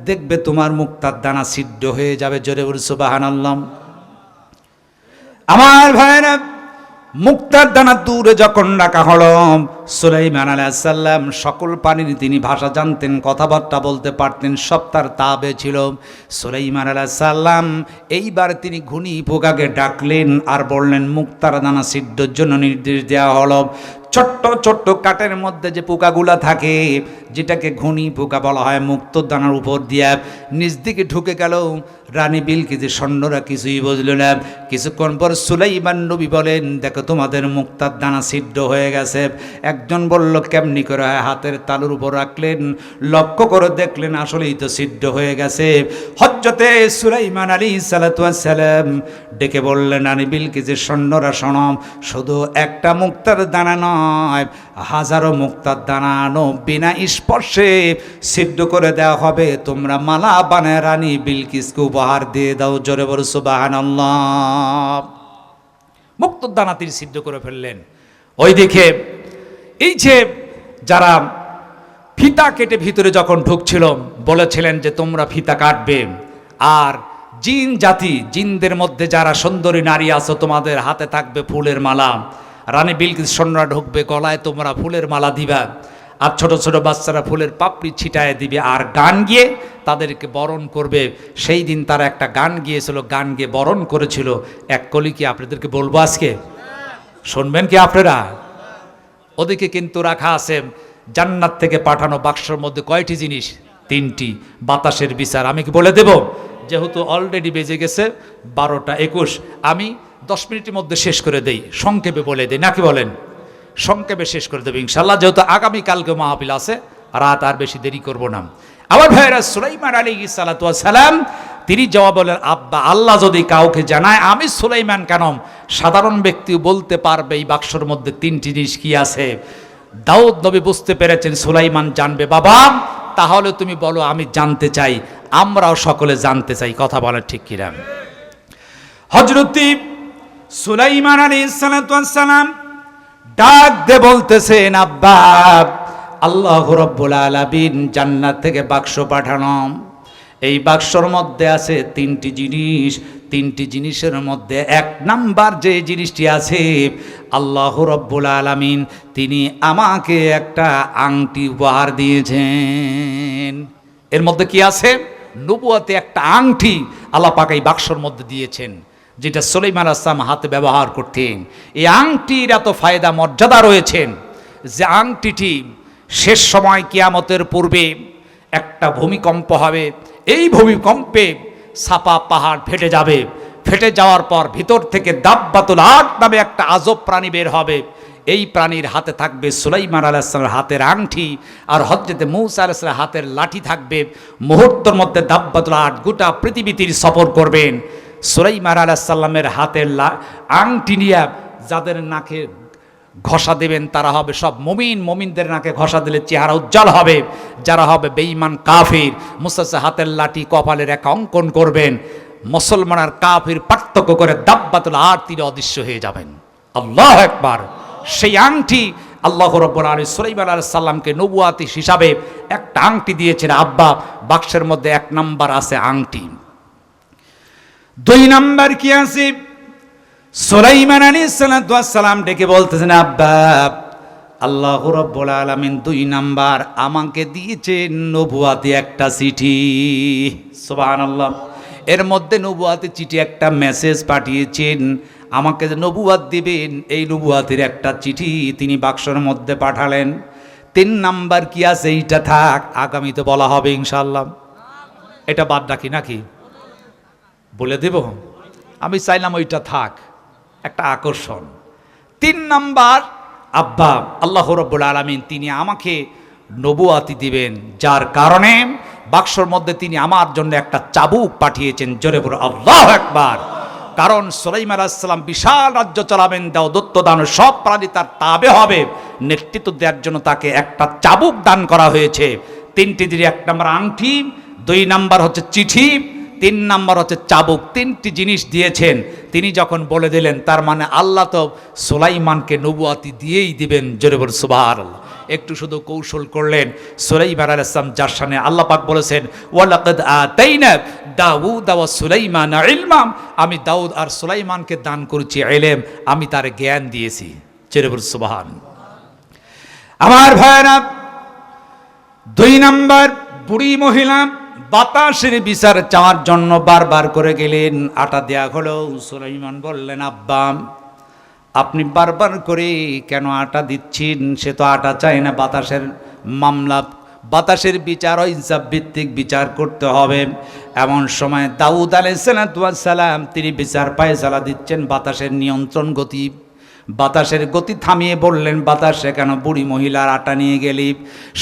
দেখবে তোমার মুক্তার দানা সিদ্ধ হয়ে যাবে। জোরে বলুন সুবহানাল্লাহ। আমার ভাইরা মুক্তার দানা দূরে যখন রাখা হলো, সুলাইমান আলাইহিস সালাম সকল পানির তিনি ভাষা জানতেন, কথাবার্তা বলতে পারতেন, সব তার তাবে ছিল। সুলাইমান আলাইহিস সালাম এইবার তিনি ঘুনি পোকাকে ডাকলেন আর বললেন মুক্তার দানা সিদ্ধর জন্য নির্দেশ দেওয়া হলো। ছোট্ট ছোট্ট কাঠের মধ্যে যে পোকাগুলা থাকে, যেটাকে ঘুনি পোকা বলা হয়, মুক্ত দানার উপর দিয়ে নিজ দিকে ঢুকে গেল। রানী বিলকিসের সৈন্যরা কিছুই বুঝল না। কিছুক্ষণ পর সুলাইমান নবী বলেন দেখো তোমাদের মুক্তার দানা সিদ্ধ হয়ে গেছে। একজন বলল কেমনি করে? হাতের তালুর উপর রাখলেন, লক্ষ্য করে দেখলেন আসলেই তো সিদ্ধ হয়ে গেছে। হযরতে সুলাইমান আলাইহিস সালাম ডেকে বললেন রানী বিলকিসের সৈন্যরা শোনো, শুধু একটা মুক্তার দানা নয়, হাজারো মুক্তার দানা আনো, বিনা স্পর্শে সিদ্ধ করে দেওয়া হবে। তোমরা মালা বানায় রানী বিলকিসকে উপহার দিয়ে দাও। জোরে বলো সুবহানাল্লাহ। মুক্তার দানা তিনি সিদ্ধ করে ফেললেন। ওইদিকে এই যে যারা ফিতা কেটে ভিতরে যখন ঢুকছিল, বলেছিলেন যে তোমরা ফিতা কাটবে, আর জিন জাতি, জিনদের মধ্যে যারা সুন্দরী নারী আছো তোমাদের হাতে থাকবে ফুলের মালা। রানী বিলকিস সৈন্যরা ঢুকবে, গলায় তোমরা ফুলের মালা দিবা, আর ছোট ছোট বাচ্চারা ফুলের পাপড়ি ছিটায় দিবে, আর গান গিয়ে তাদেরকে বরণ করবে। সেই দিন তারা একটা গান গিয়েছিল, গান গিয়ে বরণ করেছিল। এক কলি কি আপনাদেরকে বলবো আজকে? শুনবেন কি আপনারা? ওদিকে কিন্তু রাখা আছে জান্নাত থেকে পাঠানো বাক্সের মধ্যে কয়টি জিনিস? 3টি। বাতাসের বিচার আমি কি বলে দেব? যেহেতু অলরেডি বেজে গেছে 12টা 21, আমি 10 মিনিটের মধ্যে শেষ করে দেই, সংক্ষেপে বলে দেই, নাকি বলেন? সংক্ষেপে শেষ করে দেব ইনশাল্লাহ, যেহেতু আগামীকালকে মাহফিল আছে, রাত আর বেশি দেরি করব না। আমার ভাইয়েরা সুলাইমান আলাইহিস সালাম তিনি জবাব বলেন আব্বা আল্লাহ যদি কাউকে জানায় আমি সুলাইমান কেন, সাধারণ ব্যক্তিও বলতে পারবে এই বাক্সের মধ্যে 3টি জিনিস কি আছে। দাউদ নবী বুঝতে পেরেছেন সুলাইমান জানবে। বাবা তাহলে তুমি বলো আমি জানতে চাই, আমরাও সকলে জানতে চাই। কথা বলেন ঠিক কিনা? হযরত সুলাইমান আলাইহিস সালাম ডাক দে বলতেছেন আব্বা আল্লাহ রাব্বুল আলামিন জান্নাত থেকে বাক্স পাঠানো, এই বাক্সর মধ্যে আছে 3টি জিনিস। 3টি জিনিসের মধ্যে 1 নাম্বার যে জিনিসটি আছে, আল্লাহ রাব্বুল আলামিন তিনি আমাকে একটা আংটি উপহার দিয়েছেন। এর মধ্যে কি আছে? নবুয়তে একটা আংটি আল্লাহ পাক এই বাক্সর মধ্যে দিয়েছেন, যেটা সুলাইমান আলাইহিস সালাম হাতে ব্যবহার করতেন। এই আংটির এত ফায়দা মর্যাদা রয়েছেন যে আংটিটি শেষ সময় কিয়ামতের পূর্বে একটা ভূমিকম্প হবে, এই ভূমিকম্পে ছাপা পাহাড় ফেটে যাবে, ফেটে যাওয়ার পর ভিতর থেকে দাব্বাতুল আদ নামে একটা আজব প্রাণী বের হবে। এই প্রাণীর হাতে থাকবে সুলাইমান আলাইহিস সালামের হাতের আংটি, আর হযরতে মূসা আলাইহিস সালামের হাতের লাঠি থাকবে। মুহূর্তের মধ্যে দাব্বাতুল আদ গোটা পৃথিবীতে সফর করবেন। সুলাইমান আলাইহিস সালামের হাতের আংটি নিয়ে যাদের নাকে ঘষা দেবেন তারা হবে সব মুমিন, মুমিনদের নাকে ঘষা দিলে চেহারা উজ্জ্বল হবে। যারা হবে বেঈমান কাফির, মুসা হাতের লাঠি কপালের এক অঙ্কন করবেন। মুসলমান আর কাফির পার্থক্য করে দাব্বাতুল আদ তীরে অদৃশ্য হয়ে যাবেন। আল্লাহু আকবার। সেই আংটি আল্লাহ রাব্বুল আলামিন সুলাইমান আলাইহিস সালামকে নবুয়াতি হিসাবে একটা আংটি দিয়েছেন। আব্বা, বাক্সের মধ্যে 1 নাম্বার আছে আংটি, 2 নাম্বার কি আছে? সুলাইমান আলাইহিস সালাম ডেকে বলতেছেন, আব্বা, আল্লাহ রাব্বুল আলামিন 2 নাম্বার আমাকে দিয়েছেন নবুয়াতি একটা চিঠি। সুবহানাল্লাহ। এর মধ্যে নবুয়াতি চিঠি একটা মেসেজ পাঠিয়েছেন, আমাকে যে নবুয়াত দিবেন এই নবুয়াতের একটা চিঠি তিনি বাক্সের মধ্যে পাঠালেন। 3 নাম্বার কি আছে এইটা থাক, আগামীতে বলা হবে ইনশাআল্লাহ। এটা বাদ রাখি নাকি? বলে দেব? আমি চাইলাম ওইটা থাক, একটা আকর্ষণ। 3 নাম্বার, আব্বা, আল্লাহ রাব্বুল আলামিন তিনি আমাকে নবুয়াতি দিবেন, যার কারণে বাক্সর মধ্যে তিনি আমার জন্য একটা চাবুক পাঠিয়েছেন। জোরে বলো আল্লাহু আকবার। কারণ সুলাইমান আলাইহিস সালাম বিশাল রাজ্য চালাবেন, দত্ত দান সব প্রাণী তার তাবে হবে, নেতৃত্ব দেওয়ার জন্য তাকে একটা চাবুক দান করা হয়েছে। 3টি দিকে 1 নাম্বার আংটি, 2 নাম্বার হচ্ছে চিঠি, 3 নাম্বার হচ্ছে চাবুক। 3টি জিনিস দিয়েছেন। তিনি যখন বলে দিলেন তার মানে আল্লাহ তো সুলাইমানকে নবুয়াতি দিয়েই দিবেন। জোরে বল সুবহানাল্লাহ। একটু শুধু কৌশল করলেন। সুলাইমান আলাইহিস সালাম যার সামনে আল্লাহ পাক বলেছেন, ওয়ালাকাদ আতাইনা দাউদ ওয়া সুলাইমান ইলমা, আমি দাউদ আর সুলাইমানকে দান করেছি ইলম, আমি তার জ্ঞান দিয়েছি। জোরে বল সুবহানাল্লাহ। আমার ভাইরা, 2 নাম্বার, বুড়ি মহিলা বাতাসের বিচার চাওয়ার জন্য বারবার করে গেলেন। আটা দেয়া হলো। সুলাইমান বললেন, আব্বা, আপনি বারবার করে কেন আটা দিচ্ছেন? সে তো আটা চায় না। বাতাসের মামলা, বাতাসের বিচার ইনসাফ ভিত্তিক বিচার করতে হবে। এমন সময় দাউদ আলাইহিস সালাম তিনি বিচার ফায়সালা দিচ্ছেন। বাতাসের নিয়ন্ত্রণ গতি, বাতাসের গতি থামিয়ে বললেন, বাতাসে কেন বুড়ি মহিলার আটা নিয়ে গেলি?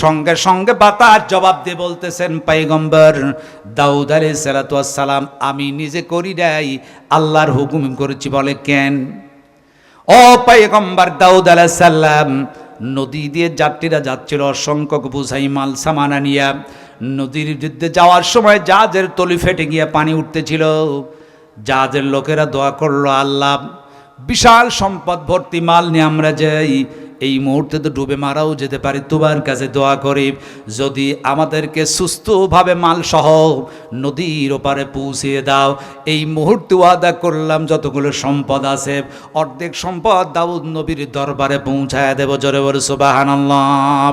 সঙ্গে সঙ্গে বাতাস জবাব দিয়ে বলতেছেন, পয়গম্বর দাউদ আলাইহিস সালাম, আমি নিজে করি নাই, আল্লাহর হুকুম করেছি। বলে কেন? ও পয়গম্বর দাউদ আলাইহিস সালাম, নদী দিয়ে যাত্রীরা যাচ্ছিল অসংখ্য বোঝাই মাল সামানা নিয়ে। নদীর যুদ্ধে যাওয়ার সময় জাহাজের তলি ফেটে গিয়ে পানি উঠতেছিল। জাহাজের লোকেরা দোয়া করলো, আল্লাহ, বিশাল সম্পদ ভর্তি মাল নিয়ে আমরা যাই, এই মুহূর্তে তো ডুবে মারাও যেতে পারি, তোমার কাছে দোয়া করি যদি আমাদেরকে সুস্থভাবে মাল সহ নদীর ওপারে পৌঁছিয়ে দাও। এই মুহূর্তে ওয়াদা করলাম যতগুলো সম্পদ আছে অর্ধেক সম্পদ দাউদ নবীর দরবারে পৌঁছায় দেব। জোরে বলে সুবহানাল্লাহ।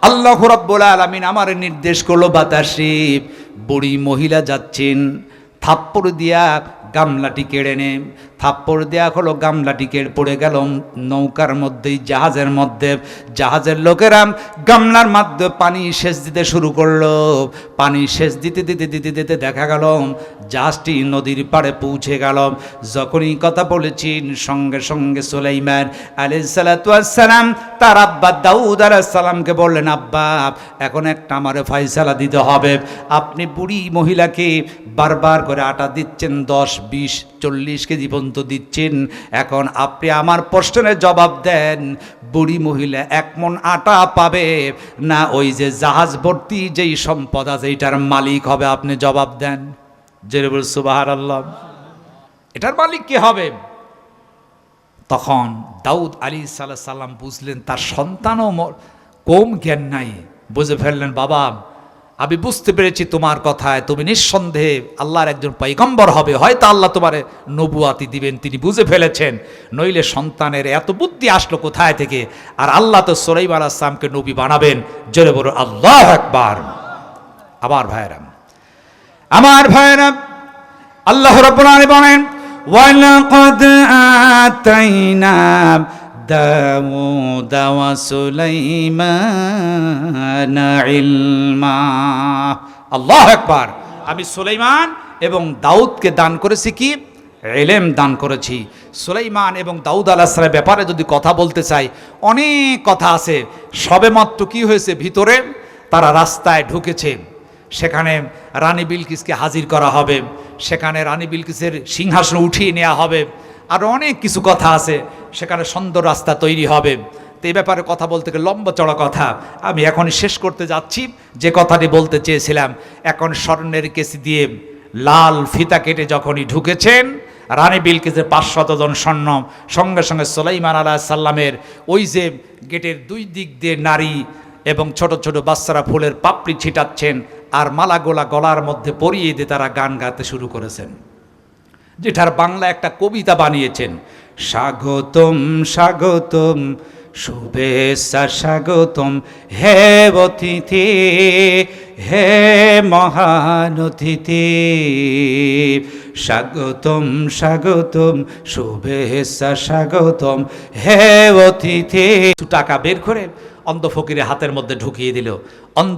আল্লাহ রাব্বুল আলামিন আমার নির্দেশ করলো, বাতাসে বুড়ি মহিলা যাচ্ছেন, থাপ্পড় দিয়া গামলাটি কেড়ে নে। থাপ্পড় দেয়া হলো, গামলাটি কেড়ে পড়ে গেল নৌকার মধ্যেই, জাহাজের মধ্যে। জাহাজের লোকেরা গামলার মাধ্যমে পানি সেচ দিতে শুরু করলো। পানি সেচ দিতে দিতে দিতে দিতে দেখা গেল জাহাজটি নদীর পাড়ে পৌঁছে গেল। যখনই কথা বলেছেন সঙ্গে সঙ্গে সুলাইমান আলাইহিস সালাম তার আব্বা দাউদ আলাইহিস সালামকে বললেন, আব্বা, এখন একটা আমারে ফয়সালা দিতে হবে। আপনি বুড়ি মহিলাকে বারবার করে আটা দিচ্ছেন, 10, 20, 40 কেজি পর্যন্ত দিচ্ছেন। এখন আপনি আমার প্রশ্নের জবাব দেন, বুড়ি মহিলা 1 মণ আটা পাবে না ওই যে জাহাজ ভর্তি যেই সম্পদ আছে এটার মালিক হবে? আপনি জবাব দেন। জোরে বল সুবহানাল্লাহ। এটার মালিক কে হবে? তখন দাউদ আলাইহিস সালাম বুঝলেন তার সন্তানও কম জ্ঞান নাই। বুঝে ফেললেন, বাবা, আমি বুঝতে পেরেছি তোমার কথায় তুমি নিঃসন্দেহে আল্লাহর একজন পয়গম্বর হবে, হয়তো আল্লাহ তোমারে নবুয়াতি দিবেন। তিনি বুঝে ফেলেছেন, নইলে সন্তানের এত বুদ্ধি আসলো কোথায় থেকে? আর আল্লাহ তো সুলাইমান আলাইহিস সালামকে নবী বানাবেন। জোরে বলো আল্লাহু আকবার। আমার ভাইরা, আল্লাহ রাব্বুল আলামিন বলেন, ওয়ালাকাদ আতাইনা দাউদ ওয়া সুলাইমান ইলমা। আল্লাহু আকবার। আমি সুলাইমান এবং দাউদকে দান করেছি কি? ইলম দান করেছি। সুলাইমান এবং দাউদ আলাইহিস সালামের ব্যাপারে যদি কথা বলতে চাই, অনেক কথা আছে। সবেমাত্র কি হয়েছে, ভিতরে তারা রাস্তায় ঢুকেছে, সেখানে রানী বিলকিসকে হাজির করা হবে, সেখানে রানী বিলকিসের সিংহাসন উঠিয়ে নেওয়া হবে, আরও অনেক কিছু কথা আছে, সেখানে সুন্দর রাস্তা তৈরি হবে। তো এই ব্যাপারে কথা বলতে গেলে লম্বা চড়া কথা, আমি এখনই শেষ করতে যাচ্ছি। যে কথাটি বলতে চেয়েছিলাম, এখন স্বর্ণের কেসি দিয়ে লাল ফিতা কেটে যখনই ঢুকেছেন, রানী বিলকিসের 500 জন সৈন্য, সঙ্গে সঙ্গে সুলাইমান আলাইহিস সালামের ওই যে গেটের দুই দিক দিয়ে নারী এবং ছোট ছোট বাচ্চারা ফুলের পাপড়ি ছিটাচ্ছেন, আর মালাগোলা গলার মধ্যে পরিয়ে দিয়ে তারা গান গাইতে শুরু করেছেন, যেটার বাংলা একটা কবিতা বানিয়েছেন। স্বাগতম স্বাগতম শুভেচ্ছা স্বাগতম হে অতিথি, হে মহান অতিথি, স্বাগতম স্বাগতম শুভেচ্ছা স্বাগতম হে অতিথি। টাকা বের করে অন্ধ ফকিরের হাতের মধ্যে ঢুকিয়ে দিল। অন্ধ